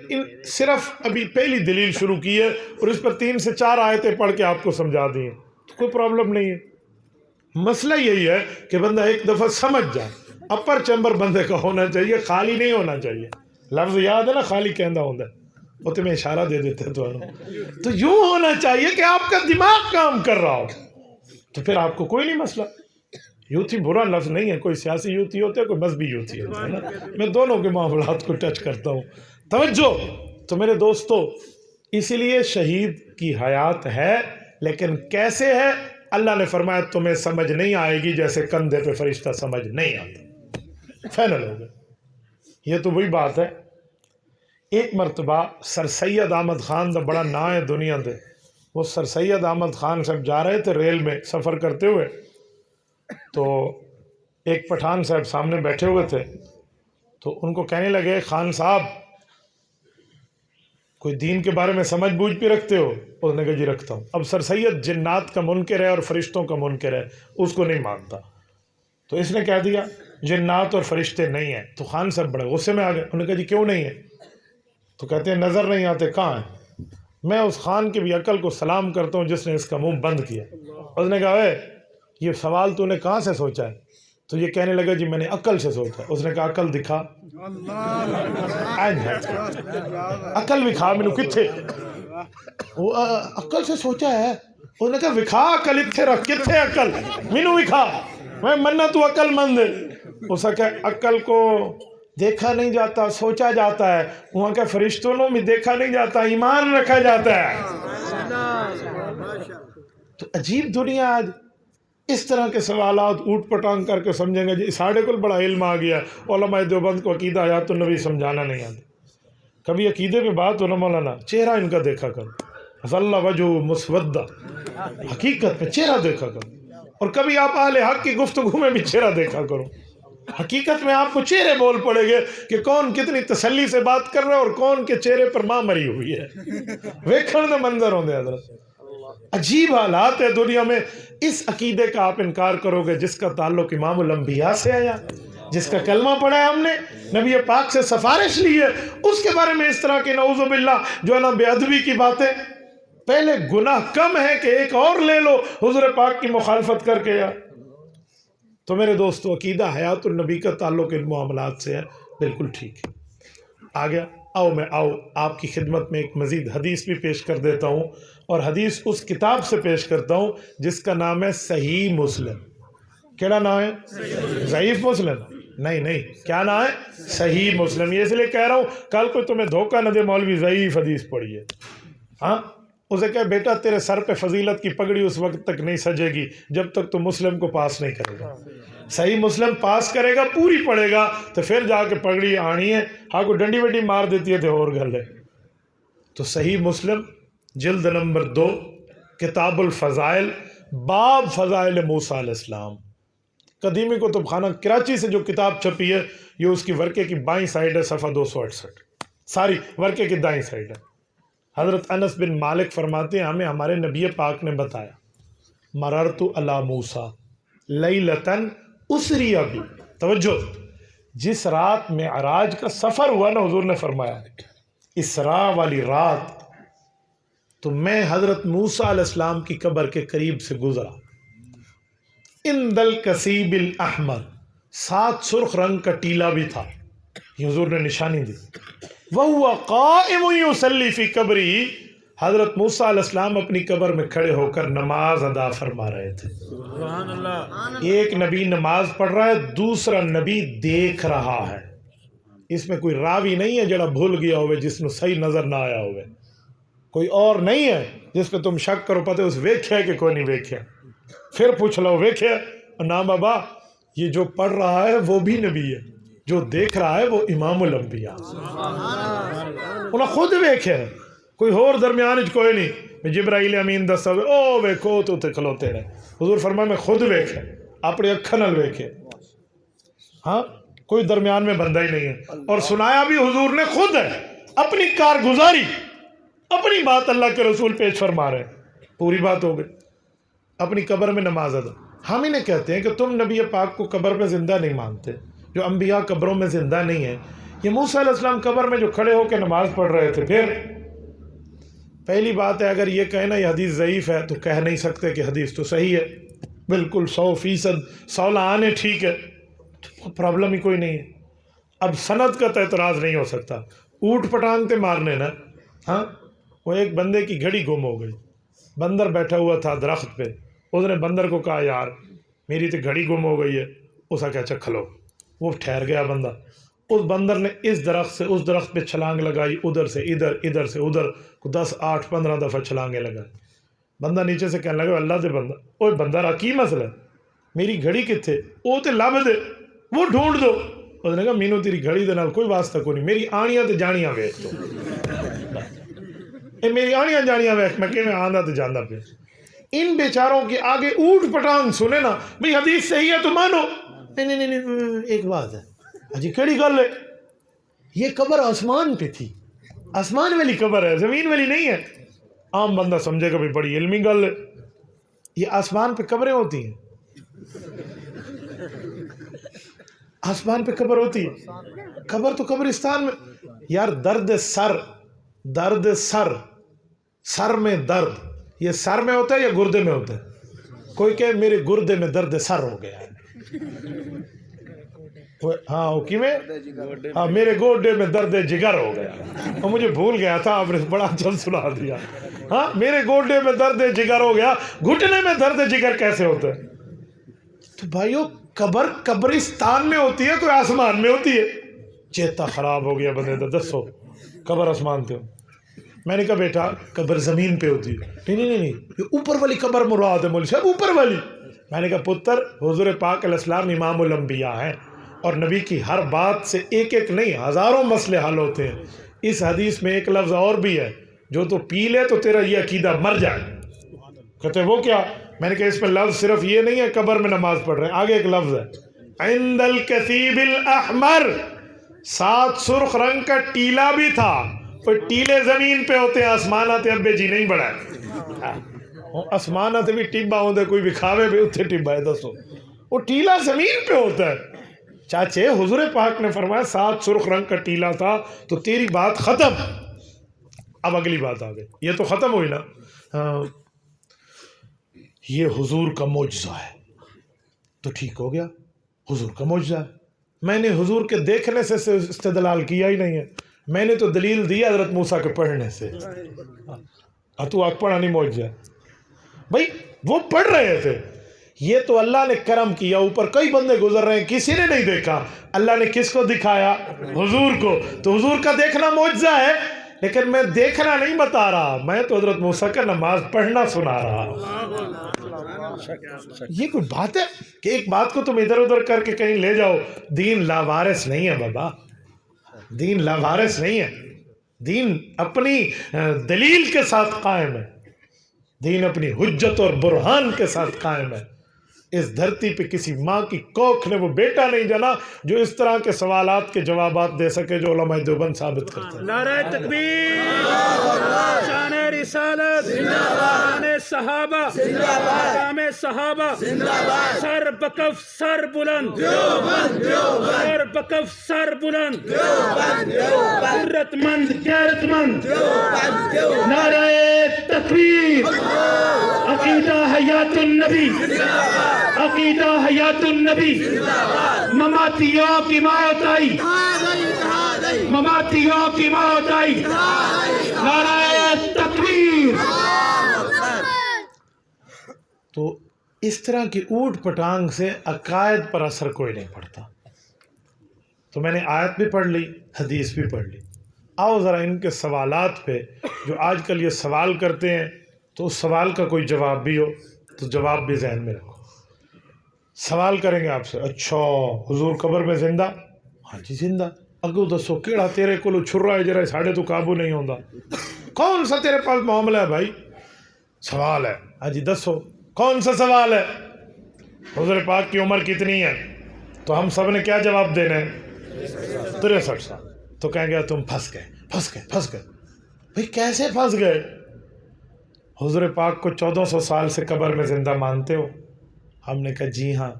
صرف ابھی پہلی دلیل شروع کی ہے اور اس پر 3 سے 4 آیتیں پڑھ کے آپ کو سمجھا دی ہیں، کوئی پرابلم نہیں ہے۔ مسئلہ یہی ہے کہ بندہ ایک دفعہ سمجھ جائے، اپر چیمبر بندے کا ہونا چاہیے، خالی نہیں ہونا چاہیے۔ لفظ یاد ہے نا، خالی کہندہ ہوندہ ہے، وہ تمہیں اشارہ دے دیتے ہیں تو یوں ہونا چاہیے کہ آپ کا دماغ کام کر رہا ہو، تو پھر آپ کو کوئی نہیں مسئلہ۔ یوتھی برا لفظ نہیں ہے، کوئی سیاسی یوتھی ہوتا ہے، کوئی مذہبی یوتھی ہوتا ہے نا، میں دونوں کے معاملات کو ٹچ کرتا ہوں۔ توجہ۔ تو میرے دوستو اسی لیے شہید کی حیات ہے، لیکن کیسے ہے؟ اللہ نے فرمایا تمہیں سمجھ نہیں آئے گی جیسے کندھے پہ فرشتہ سمجھ نہیں آتا۔ فائنل ہو گیا۔ یہ تو وہی بات ہے۔ ایک مرتبہ سر سید احمد خان دا بڑا نا ہے دنیا دے، وہ سر سید احمد خان صاحب جا رہے تھے ریل میں سفر کرتے ہوئے، تو ایک پٹھان صاحب سامنے بیٹھے ہوئے تھے، تو ان کو کہنے لگے خان صاحب کوئی دین کے بارے میں سمجھ بوجھ بھی رکھتے ہو؟ اس نے کہا جی رکھتا ہوں۔ اب سر سید جنات کا منکر ہے اور فرشتوں کا منکر ہے، اس کو نہیں مانتا، تو اس نے کہہ دیا جنات اور فرشتے نہیں ہیں۔ تو خان صاحب بڑے غصے میں آ گئے، انہوں نے کہا جی کیوں نہیں ہے؟ تو کہتے ہیں نظر نہیں آتے، کہاں ہیں؟ میں اس خان کی بھی عقل کو سلام کرتا ہوں جس نے اس کا منہ بند کیا۔ اس نے کہا اے یہ سوال تو نے کہاں سے سوچا ہے؟ تو یہ کہنے لگا جی میں نے عقل سے سوچا۔ اس نے کہا عقل دکھا، عقل وکھا مینوں کتھے؟ وہ عقل سے سوچا ہے۔ اس نے کہا وکھا عقل، اتھے رکھ، کتھے عقل مینوں وکھا، میں مننا تو عقل مند ہے۔ اس نے کہا عقل کو دیکھا نہیں جاتا، سوچا جاتا ہے، وہاں کے فرشتوں میں دیکھا نہیں جاتا، ایمان رکھا جاتا ہے۔ تو عجیب دنیا آج اس طرح کے سوالات اوٹ پٹانگ کر کے سمجھیں گے جی ساڑھے کو بڑا علم آ گیا علماء دیوبند کو عقیدہ حیات النبی سمجھانا نہیں آتا. کبھی عقیدے پہ بات ہو نا مولانا چہرہ ان کا دیکھا کرو اللہ وجہ مسودہ حقیقت میں چہرہ دیکھا کرو. اور کبھی آپ اہل حق کی گفتگو میں بھی چہرہ دیکھا کرو. حقیقت میں آپ کو چہرے بول پڑے گے کہ کون کتنی تسلی سے بات کر رہا ہے اور کون کے چہرے پر ماں مری ہوئی ہے. ویکھن دے منظر ہوندے حضرت. عجیب حالات ہے دنیا میں. اس عقیدے کا آپ انکار کرو گے جس کا تعلق امام الانبیاء سے ہے, جس کا کلمہ پڑھا ہے ہم نے, نبی پاک سے سفارش لی ہے, اس کے بارے میں اس طرح کی نعوذ باللہ جو ہے نا بے ادبی کی باتیں. پہلے گناہ کم ہے کہ ایک اور لے لو حضور پاک کی مخالفت کر کے. یا تو میرے دوستو عقیدہ حیات النبی کا تعلق ان معاملات سے ہے, بالکل ٹھیک ہے. آگیا آؤ آپ کی خدمت میں ایک مزید حدیث بھی پیش کر دیتا ہوں, اور حدیث اس کتاب سے پیش کرتا ہوں جس کا نام ہے صحیح مسلم. کیڑا نام ہے؟ ضعیف مسلم نہیں, کیا نام ہے؟ صحیح مسلم. یہ اس لیے کہہ رہا ہوں کل کوئی تمہیں دھوکہ نہ دے مولوی ضعیف حدیث پڑھیے. ہاں اسے کہے بیٹا تیرے سر پہ فضیلت کی پگڑی اس وقت تک نہیں سجے گی جب تک تو مسلم کو پاس نہیں کرے گا. صحیح مسلم پاس کرے گا, پوری پڑھے گا, تو پھر جا کے پگڑی آنی ہے. ہاں کو ڈنڈی وڈی مار دیتی ہے تو اور گل ہے. تو صحیح مسلم جلد نمبر 2 کتاب الفضائل باب فضائل موسیٰ علیہ السلام. قدیمی کتب خانہ کراچی سے جو کتاب چھپی ہے یہ اس کی ورقے کی بائیں سائڈ ہے, صفحہ 268, ساری ورقے کی دائیں سائڈ ہے. حضرت انس بن مالک فرماتے ہیں ہمیں ہمارے نبی پاک نے بتایا مررت علی موسیٰ لیلتن اسری بی. توجہ, جس رات معراج کا سفر ہوا نا حضور نے فرمایا اسراء والی رات, تو میں حضرت موسیٰ علیہ السلام کی قبر کے قریب سے گزرا. اندل الکثیب الاحمر, ساتھ سرخ رنگ کا ٹیلا بھی تھا, یہ حضور نے نشانی دی. وَهُوَ قَائِمٌ يُصَلِّي فِي قَبْرِهِ, حضرت موسیٰ علیہ السلام اپنی قبر میں کھڑے ہو کر نماز ادا فرما رہے تھے. سبحان اللہ. ایک نبی نماز پڑھ رہا ہے, دوسرا نبی دیکھ رہا ہے. اس میں کوئی راوی نہیں ہے جڑا بھول گیا ہوئے جس میں صحیح نظر نہ آیا ہوئے. کوئی اور نہیں ہے جس پہ تم شک کرو پتہ اس ویکھیا کہ کوئی نہیں ویکھیا. پھر پوچھ لو ویکھیا, نا بابا یہ جو پڑھ رہا ہے وہ بھی نبی ہے, جو دیکھ رہا ہے وہ امام الانبیاء. انہاں خود ویکھیا ہے, کوئی اور درمیان کوئی نہیں. جبرائیل امین دسا او ویکھو تو تے کھلوتے رہے. حضور فرمایا میں خود ویکھیا, اپنی اکھاں نال ویکھیا. ہاں کوئی درمیان میں بندہ ہی نہیں ہے. اور سنایا بھی حضور نے خود ہے, اپنی کارگزاری اپنی بات اللہ کے رسول پیش فرما رہے ہیں. پوری بات ہو گئی. اپنی قبر میں نماز ادا. ہم انہیں کہتے ہیں کہ تم نبی پاک کو قبر میں زندہ نہیں مانتے, جو انبیاء قبروں میں زندہ نہیں ہیں. یہ موسیٰ علیہ السلام قبر میں جو کھڑے ہو کے نماز پڑھ رہے تھے. پھر پہلی بات ہے اگر یہ کہنا یہ حدیث ضعیف ہے تو کہہ نہیں سکتے کہ حدیث تو صحیح ہے, بالکل 100% 100 آنے ٹھیک ہے, پرابلم ہی کوئی نہیں ہے. اب سند کا تو اعتراض نہیں ہو سکتا, اوٹ پٹانگتے مارنے نا. ہاں وہ ایک بندے کی گھڑی گم ہو گئی, بندر بیٹھا ہوا تھا درخت پہ, اس نے بندر کو کہا یار میری تو گھڑی گم ہو گئی ہے. اس کا کہا اچھا کھلو. وہ ٹھہر گیا بندہ. اس بندر نے اس درخت سے اس درخت پہ چھلانگ لگائی, ادھر سے ادھر ادھر سے ادھر, 10 8 15 دفعہ چھلانگیں لگائی. بندہ نیچے سے کہنے لگا اللہ دے بندہ, اوے بندہ را کی مسئلہ ہے, میری گھڑی کتھے, وہ تے لب دے, وہ ڈھونڈ دو. اس نے کہا مینوں تیری گھڑی دے نال کوئی واسطہ کوئی نہیں, میری آنیاں تے جانیاں ویکھ دو. اے میری آنیاں جانیاں ویکھ, میں کہ میں آندا تے جاندا پیا. ان بیچاروں کے آگے اوٹ پٹانگ سنے نا, بھئی حدیث صحیح ہے تو مانو. نہیں ایک بات ہے اجی کیڑی گل ہے, یہ قبر آسمان پہ تھی, آسمان والی قبر ہے, زمین والی نہیں ہے. عام بندہ سمجھے گا بھی بڑی علمی گل ہے. یہ آسمان پہ قبریں ہوتی ہیں, آسمان پہ قبر ہوتی ہے. قبر تو قبرستان میں. یار درد سر سر میں درد, یہ سر میں ہوتا ہے یا گردے میں ہوتا ہے؟ کوئی کہ میرے گردے میں درد سر ہو گیا ہے. ہاں ہاں میرے گوڈے میں درد جگر ہو گیا, اور مجھے بھول گیا تھا, آپ نے بڑا جلد سنا دیا. ہاں میرے گوڈے میں درد جگر ہو گیا, گھٹنے میں درد جگر کیسے ہوتا ہے؟ تو بھائیو قبر قبرستان میں ہوتی ہے, کوئی آسمان میں ہوتی ہے؟ چیتا خراب ہو گیا بندے دا, دسو قبر آسمان تے ہو. میں نے کہا بیٹا قبر زمین پہ ہوتی ہے. نہیں یہ اوپر والی قبر مراد ہے مولوی صاحب, اوپر والی. میں نے کہا پتر حضور پاک علیہ السلام امام الانبیاء ہیں اور نبی کی ہر بات سے ایک ایک نہیں ہزاروں مسئلے حل ہوتے ہیں. اس حدیث میں ایک لفظ اور بھی ہے, جو تو پی لے تو تیرا یہ عقیدہ مر جائے. کہتے وہ کیا؟ میں نے کہا اس میں لفظ صرف یہ نہیں ہے قبر میں نماز پڑھ رہے ہیں, آگے ایک لفظ ہے عند الکثیب الاحمر, 7 سرخ رنگ کا ٹیلا بھی تھا. وہ ٹیلے زمین پہ ہوتے ہیں, آسمانات ابے جی نہیں بڑھائے. آسمانات بھی ٹبا ہوتے, کوئی بکھاوے بھی اتنے ٹبا ہے. دسو وہ ٹیلا زمین پہ ہوتا ہے. چاچے حضور پاک نے فرمایا 7 سرخ رنگ کا ٹیلا تھا, تو تیری بات ختم. اب اگلی بات آ گئی, یہ تو ختم ہوئی نا. یہ حضور کا معجزہ ہے, تو ٹھیک ہو گیا, حضور کا معجزہ ہے. میں نے حضور کے دیکھنے سے استدلال کیا ہی نہیں ہے, میں نے تو دلیل دی حضرت موسیٰ کے پڑھنے سے. تو آگ پڑھا نہیں معجزہ ہے بھائی, وہ پڑھ رہے تھے. یہ تو اللہ نے کرم کیا, اوپر کئی بندے گزر رہے ہیں, کسی نے نہیں دیکھا. اللہ نے کس کو دکھایا؟ حضور کو. تو حضور کا دیکھنا معجزہ ہے, لیکن میں دیکھنا نہیں بتا رہا, میں تو حضرت موسیٰ کا نماز پڑھنا سنا رہا. یہ کوئی بات ہے کہ ایک بات کو تم ادھر ادھر کر کے کہیں لے جاؤ؟ دین لاوارث نہیں ہے بابا, دین لاوارث نہیں ہے. دین اپنی دلیل کے ساتھ قائم ہے, دین اپنی حجت اور برہان کے ساتھ قائم ہے. اس دھرتی پہ کسی ماں کی کوکھ نے وہ بیٹا نہیں جنا جو اس طرح کے سوالات کے جوابات دے سکے جو علماء دیوبند ثابت کرتے ہیں. نعرہ تکبیر, شان رسالت, شان صحابہ, مقام صحابہ, سر بکف سر بلند, سر بکف سر بلند, غیرت مند غیرت مند. نعرہ تکبیر, عقیدہ حیات النبی, عقیدہ حیات النبی. مماتیوں کی موت آئی, مماتیوں کی موت آئی. نعرہ تکبیر. تو اس طرح کی اوٹ پٹانگ سے عقائد پر اثر کوئی نہیں پڑتا. تو میں نے آیت بھی پڑھ لی, حدیث بھی پڑھ لی. آؤ ذرا ان کے سوالات پہ, جو آج کل یہ سوال کرتے ہیں, تو اس سوال کا کوئی جواب بھی ہو تو جواب بھی ذہن میں رکھو. سوال کریں گے آپ سے, اچھا حضور قبر میں زندہ؟ ہاں جی زندہ. اگو دسو کیڑا تیرے کولو چھرا ہے جرا ساڑھے تو قابو نہیں ہوندا؟ کون سا تیرے پاس معاملہ ہے بھائی؟ سوال ہے. ہاں جی دسو کون سا سوال ہے؟ حضور پاک کی عمر کتنی ہے؟ تو ہم سب نے کیا جواب دینا ہے؟ 63 سال. تو کہیں گے تم پھنس گئے پھنس گئے پھنس گئے. بھائی کیسے پھنس گئے؟ حضور پاک کو 1400 سال سے قبر میں زندہ مانتے ہو؟ ہم نے کہا جی ہاں.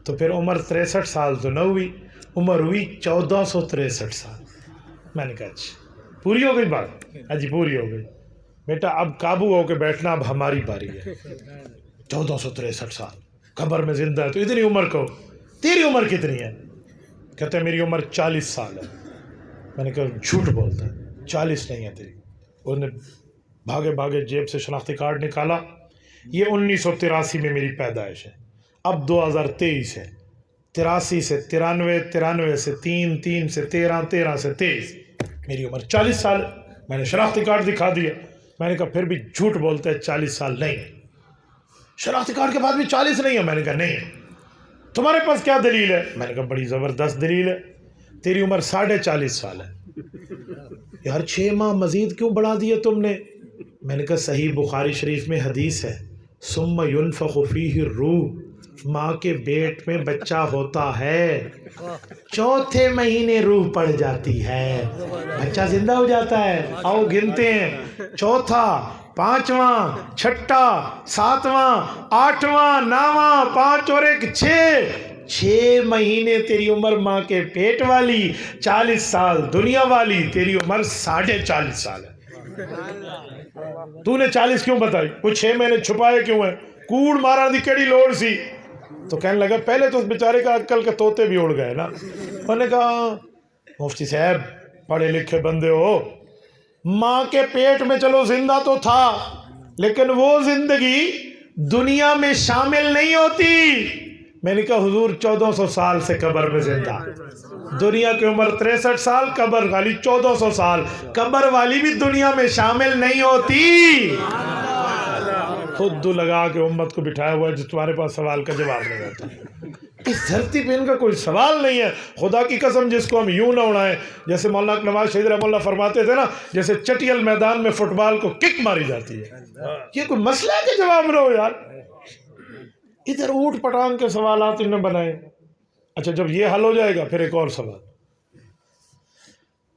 تو پھر عمر 63 سال تو نہ ہوئی, عمر ہوئی 1463 سال. میں نے کہا اچھا پوری ہو گئی بات؟ ہاں جی پوری ہو گئی. بیٹا اب قابو ہو کے بیٹھنا, اب ہماری باری ہے. 1463 سال قبر میں زندہ ہے, تو اتنی عمر کو, تیری عمر کتنی ہے؟ کہتے ہیں میری عمر 40 سال ہے. میں نے کہا جھوٹ بولتا ہے, 40 نہیں ہے تیری. انہوں نے بھاگے بھاگے جیب سے شناختی کارڈ نکالا, یہ 1983 میں میری پیدائش ہے, اب 2023 ہے. 83 سے 93, 93 سے 3, 3 سے 13, 13 سے 23, میری عمر 40 سال. میں نے شناختی کارڈ دکھا دیا. میں نے کہا پھر بھی جھوٹ بولتا ہے, 40 سال نہیں ہے. شناختی کارڈ کے بعد بھی 40 نہیں ہے. میں نے کہا نہیں. تمہارے پاس کیا دلیل ہے؟ میں نے کہا بڑی زبردست دلیل ہے, تیری عمر 40.5 سال ہے. یار 6 ماہ مزید کیوں بڑھا دیے تم نے؟ میں نے کہا صحیح بخاری شریف میں حدیث ہے, ثم ينفخ فیہ الروح, ماں کے پیٹ میں بچہ ہوتا ہے, 4تھے مہینے روح پڑ جاتی ہے, بچہ زندہ ہو جاتا ہے. آؤ گنتے ہیں, 4تھا, 5واں, 6ٹا, 7واں, 8واں, 9واں, 5 اور 1 6 مہینے تیری عمر ماں کے پیٹ والی, 40 سال دنیا والی, تیری عمر 40.5 سال ہے. تو نے 40 کیوں بتائی؟ وہ 6 مہینے چھپائے کیوں ہیں؟ کوڑ مارا دی کیڑی لوڑ سی. تو کہنے لگا پہلے تو اس بیچارے کا عقل کے طوطے بھی اڑ گئے نا. انہوں نے کہا مفتی صاحب پڑھے لکھے بندے ہو, ماں کے پیٹ میں چلو زندہ تو تھا, لیکن وہ زندگی دنیا میں شامل نہیں ہوتی. میں نے کہا حضور 1400 سال سے قبر میں زندہ، دنیا کی عمر 63 سال، قبر والی 1400 سال، قبر والی بھی دنیا میں شامل نہیں ہوتی۔ خود لگا کے امت کو بٹھایا ہوا ہے جو تمہارے پاس سوال کا جواب نہیں ہوتا۔ اس دھرتی پہ ان کا کوئی سوال نہیں ہے، خدا کی قسم جس کو ہم یوں نہ اڑائیں، جیسے مولانا نواز شہید رحمہ اللہ فرماتے تھے نا، جیسے چٹیل میدان میں فٹ بال کو کک ماری جاتی ہے، یہ کوئی مسئلہ ہے کہ جواب نہ ہو یار؟ ادھر اوٹ پٹانگ کے سوالات انہوں نے بنائے۔ اچھا جب یہ حل ہو جائے گا پھر ایک اور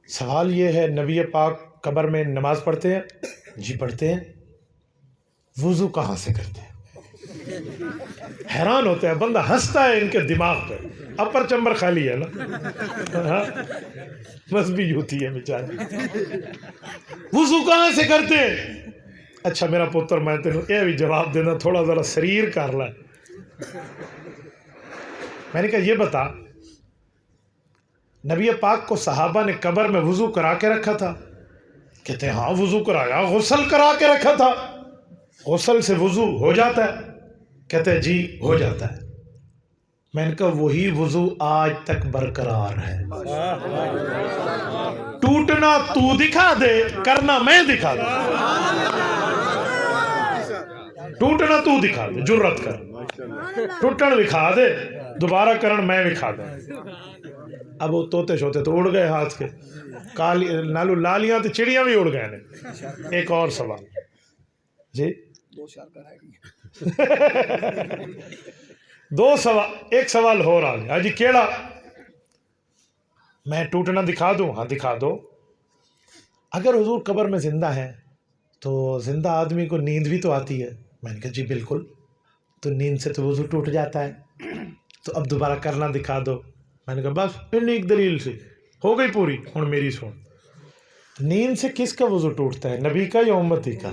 سوال یہ ہے، نبی پاک قبر میں نماز پڑھتے ہیں؟ جی پڑھتے ہیں۔ وضو کہاں سے کرتے ہیں؟ حیران ہوتا ہے بندہ، ہنستا ہے ان کے دماغ پہ، اپر چمبر خالی ہے نا، بس بھی ہوتی ہے بیچارے۔ وضو کہاں سے کرتے ہیں؟ اچھا میرا پتر میں تینوں یہ بھی جواب دینا، تھوڑا ذرا شریر کر لے۔ میں نے کہا یہ بتا، نبی پاک کو صحابہ نے قبر میں وضو کرا کے رکھا تھا؟ کہتے ہیں ہاں وضو کرایا، غسل کرا کے رکھا تھا، غسل سے وضو ہو جاتا ہے؟ کہتے ہیں جی ہو جاتا ہے۔ میں نے کہا وہی وضو آج تک برقرار ہے، ٹوٹنا تو دکھا دے، کرنا میں دکھا دوں، ٹوٹنا تو دکھا دے، جرت کر، ٹوٹن دکھا دے، دوبارہ کرن میں دکھا دوں۔ اب وہ طوطے شوتے تو اڑ گئے ہاتھ کے، نالو لالیاں تو چڑیاں بھی اڑ گئے نے۔ ایک اور سوال جی، دو سوال، ایک سوال ہو رہا ہے جی، کیڑا؟ میں ٹوٹنا دکھا دوں؟ ہاں دکھا دو۔ اگر حضور قبر میں زندہ ہیں تو زندہ آدمی کو نیند بھی تو آتی ہے؟ میں نے کہا جی بالکل، تو نیند سے تو وضو ٹوٹ جاتا ہے، تو اب دوبارہ کرنا دکھا دو۔ میں نے کہا بس اتنی ایک دلیل سے ہو گئی پوری، ہن میری سن، نیند سے کس کا وضو ٹوٹتا ہے، نبی کا یا امتی کا؟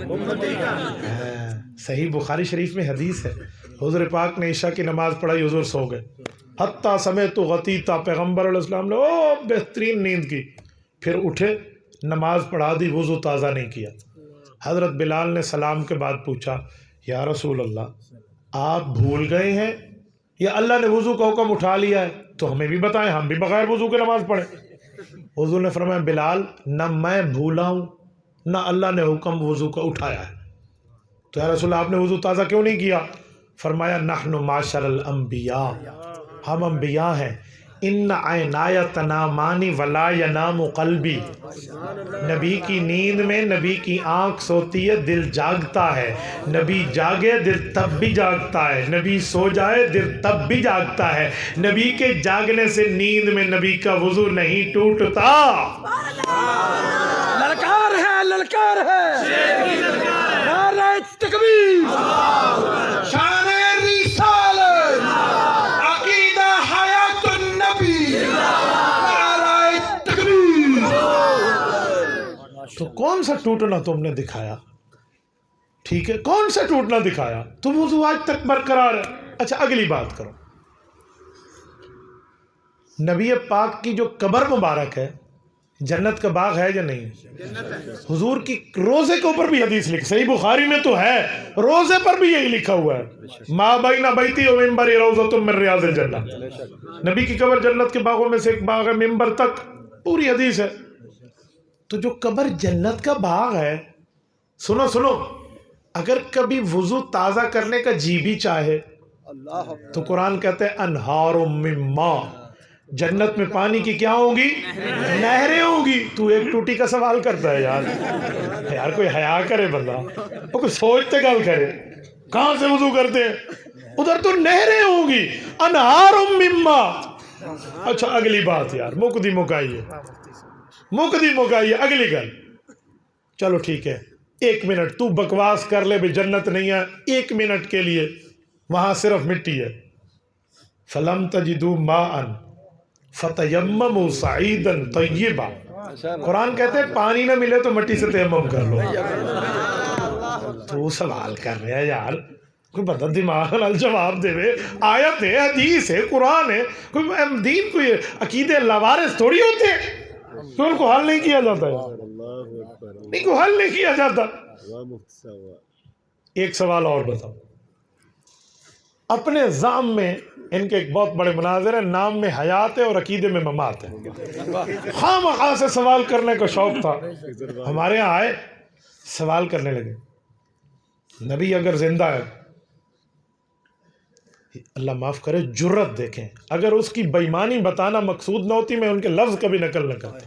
صحیح بخاری شریف میں حدیث ہے، حضور پاک نے عشاء کی نماز پڑھائی، حضور سو گئے، حتیٰ سمیت غطیتا، پیغمبر علیہ السلام نے بہترین نیند کی، پھر اٹھے نماز پڑھا دی، وضو تازہ نہیں کیا۔ حضرت بلال نے سلام کے بعد پوچھا یا رسول اللہ آپ بھول گئے ہیں یا اللہ نے وضو کا حکم اٹھا لیا ہے؟ تو ہمیں بھی بتائیں، ہم بھی بغیر وضو کے نماز پڑھیں۔ حضور نے فرمایا بلال نہ میں بھولا ہوں نہ اللہ نے حکم وضو کا اٹھایا ہے۔ تو یا رسول اللہ آپ نے وضو تازہ کیوں نہیں کیا؟ فرمایا نحن معاشر الانبیاء، ہم انبیاء ہیں، ان عینایا تنامانی ولا ینام قلبی، نبی کی نیند میں نبی کی آنکھ سوتی ہے، دل جاگتا ہے، نبی جاگے دل تب بھی جاگتا ہے، نبی سو جائے دل تب بھی جاگتا ہے، نبی کے جاگنے سے نیند میں نبی کا وضو نہیں ٹوٹتا۔ للکار ہے نعرہ تکبیر، شان رسالت، عقیدہ حیات النبی، نعرہ تکبیر۔ تو کون سا ٹوٹنا تم نے دکھایا؟ ٹھیک ہے کون سا ٹوٹنا دکھایا؟ تو وضو آج تک برقرار ہے۔ اچھا اگلی بات کرو، نبی پاک کی جو قبر مبارک ہے جنت کا باغ ہے یا نہیں؟ حضور کی روزے کے اوپر بھی حدیث لکھی، صحیح بخاری میں تو ہے، روزے پر بھی یہی لکھا ہوا ہے، ما بین بیتی و منبری روضۃ من ریاض الجنہ، نبی کی قبر جنت کے باغوں میں سے ایک باغ ہے، منبر تک پوری حدیث ہے۔ تو جو قبر جنت کا باغ ہے، سنو اگر کبھی وضو تازہ کرنے کا جی بھی چاہے تو قرآن کہتے ہیں انہار من ماء، جنت میں پانی کی کیا ہوں گی؟ نہریں ہوں گی۔ تو ایک ٹوٹی کا سوال کرتا ہے یار کوئی حیا کرے بندہ، وہ کوئی سوچتے گل کرے، کہاں سے وضو کرتے ہیں؟ ادھر تو نہریں ہوں گی، انہار من ماء۔ اچھا اگلی بات یار، مکدی مکائیے اگلی گل، چلو ٹھیک ہے 1 منٹ تو بکواس کر لے بھی جنت نہیں ہے، 1 منٹ کے لیے وہاں صرف مٹی ہے۔ فلم تجدوا ماء فتیمموا صعیدا طیبا، قرآن کہتے ہیں پانی نہ ملے تو مٹی سے تیمم کر لو۔ تو سوال کر رہے ہیں یار، کوئی بندہ دماغ نال جواب دے، آیت ہے، حدیث ہے، قرآن ہے، کوئی دین کوئی عقیدے لوارث تھوڑی ہوتے ہیں، تو ان کو حل نہیں کیا جاتا ہے، ان کو حل نہیں کیا جاتا۔ ایک سوال اور بتاؤ، اپنے ذام میں ان کے ایک بہت بڑے مناظر ہیں، نام میں حیات ہے اور عقیدے میں ممات ہے. خواہ مخواہ سے سوال کرنے کا شوق تھا. ہمارے ہاں آئے، سوال کرنے لگے، نبی اگر زندہ ہے، اللہ معاف کرے جرت دیکھیں، اگر اس کی بےایمانی بتانا مقصود نہ ہوتی میں ان کے لفظ کبھی نقل نہ کرتا.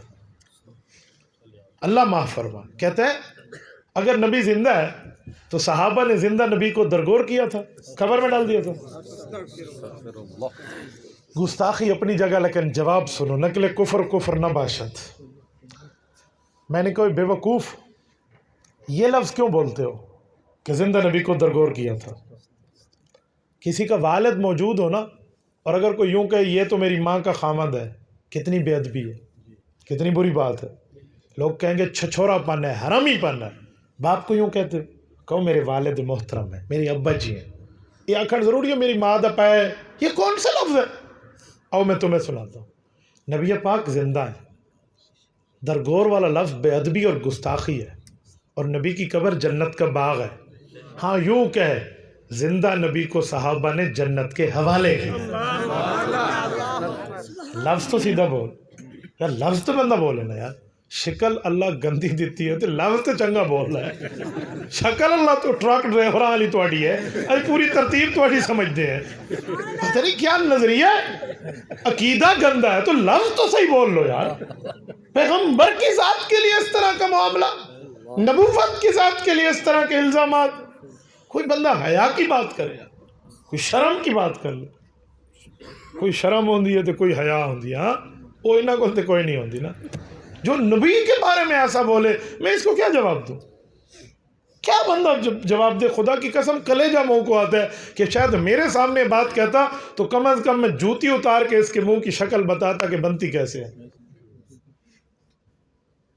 اللہ معاف فرما، کہتے ہیں اگر نبی زندہ ہے تو صحابہ نے زندہ نبی کو درگور کیا تھا، قبر میں ڈال دیا تھا. گستاخی اپنی جگہ، لیکن جواب سنو. نقل کفر کفر نہ باشد. میں نے کوئی بے وقوف یہ لفظ کیوں بولتے ہو کہ زندہ نبی کو درگور کیا تھا؟ کسی کا والد موجود ہو نا، اور اگر کوئی یوں کہے یہ تو میری ماں کا خامد ہے، کتنی بے ادبی ہے، کتنی بری بات ہے. لوگ کہیں گے چھچھورا پن ہے، حرامی پن ہے. باپ کو یوں کہتے ہو، کہو میرے والد محترم ہے، میری ابا جی ہیں. یہ آخر ضروری ہے میری ماں دا پہ ہے؟ یہ کون سا لفظ ہے؟ آؤ میں تمہیں سناتا ہوں. نبی پاک زندہ ہے، درگور والا لفظ بے ادبی اور گستاخی ہے، اور نبی کی قبر جنت کا باغ ہے. ہاں یوں کہ زندہ نبی کو صحابہ نے جنت کے حوالے کیا. لفظ تو سیدھا بول یار، لفظ تو بندہ بولے نا یار. شکل اللہ گندی دیتی ہے تو لفظ تو چنگا بول رہا ہے. شکل اللہ تو ٹرک ڈرائیور والی تھوڑی ہے، ابھی پوری ترتیب تھوڑی سمجھتے ہیں. پتہ نہیں کیا نظریہ ہے. عقیدہ گندا ہے تو لفظ تو صحیح بول لو یار. پیغمبر کی ذات کے لیے اس طرح کا معاملہ، نبوت کی ذات کے لیے اس طرح کے الزامات. کوئی بندہ حیا کی بات کرے، کوئی شرم کی بات کر لے. کوئی شرم ہوندی ہے تو کوئی حیا ہوندی ہے. ہاں وہ انہاں کو تو کوئی نہیں ہوندی نا. جو نبی کے بارے میں ایسا بولے، میں اس کو کیا جواب دوں؟ کیا بندہ جواب دے؟ خدا کی قسم کلیجہ منہ کو آتا ہے کہ شاید میرے سامنے بات کہتا تو کم از کم میں جوتی اتار کے اس کے منہ کی شکل بتاتا کہ بنتی کیسے ہے.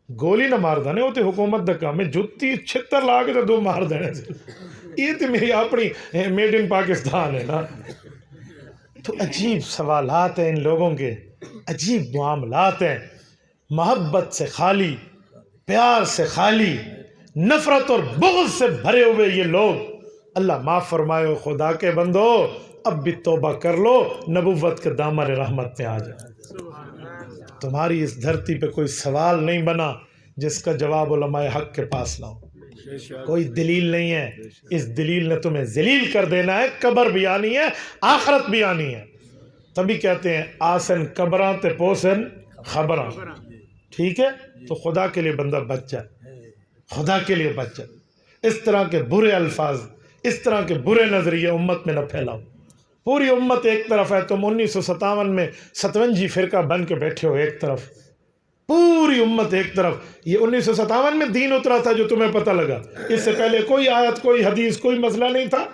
گولی نہ مار دینے ہوتے حکومت دا کام ہے، جوتی چھتر لا کے تو دو مار دینے سے. یہ تو میری اپنی میڈ ان پاکستان ہے نا. تو عجیب سوالات ہیں ان لوگوں کے، عجیب معاملات ہیں. محبت سے خالی، پیار سے خالی، نفرت اور بغض سے بھرے ہوئے یہ لوگ. اللہ معاف فرمائے خدا کے بندو، اب بھی توبہ کر لو، نبوت کے دامن رحمت میں آ جائے. تمہاری اس دھرتی پہ کوئی سوال نہیں بنا جس کا جواب علماء حق کے پاس نہ ہو. کوئی دلیل نہیں ہے. اس دلیل نے تمہیں ذلیل کر دینا ہے. قبر بھی آنی ہے، آخرت بھی آنی ہے. تبھی کہتے ہیں آسن قبراں تے پوسن خبراں. ٹھیک ہے، تو خدا کے لیے بندہ بچ جائے، خدا کے لیے بچ جائے. اس طرح کے برے الفاظ، اس طرح کے برے نظریے امت میں نہ پھیلاؤ. پوری امت ایک طرف ہے، تم 1957 میں 57 فرقہ بن کے بیٹھے ہو ایک طرف. پوری امت ایک طرف. یہ 1957 میں دین اترا تھا جو تمہیں پتہ لگا. اس سے پہلے کوئی آیت، کوئی حدیث، کوئی مسئلہ نہیں تھا.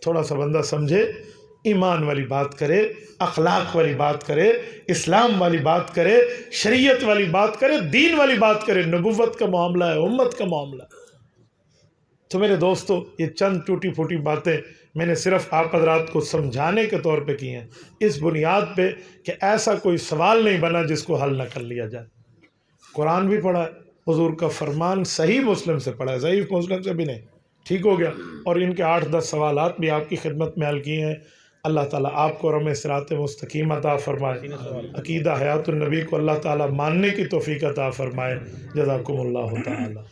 تھوڑا سا بندہ سمجھے، ایمان والی بات کرے، اخلاق والی بات کرے، اسلام والی بات کرے، شریعت والی بات کرے، دین والی بات کرے. نبوت کا معاملہ ہے، امت کا معاملہ ہے. تو میرے دوستو، یہ چند ٹوٹی پھوٹی باتیں میں نے صرف آپ حضرات کو سمجھانے کے طور پہ کی ہیں، اس بنیاد پہ کہ ایسا کوئی سوال نہیں بنا جس کو حل نہ کر لیا جائے. قرآن بھی پڑھا ہے، حضور کا فرمان صحیح مسلم سے پڑھا ہے، ضعیف مسلم سے بھی نہیں. ٹھیک ہو گیا. اور ان کے 8-10 سوالات بھی آپ کی خدمت میں حل کیے ہیں. اللہ تعالیٰ آپ کو رم صراط مستقیم عطا فرمائے. عقیدہ حیات النبی کو اللہ تعالیٰ ماننے کی توفیق عطا فرمائے. جزاکم اللہ تعالیٰ.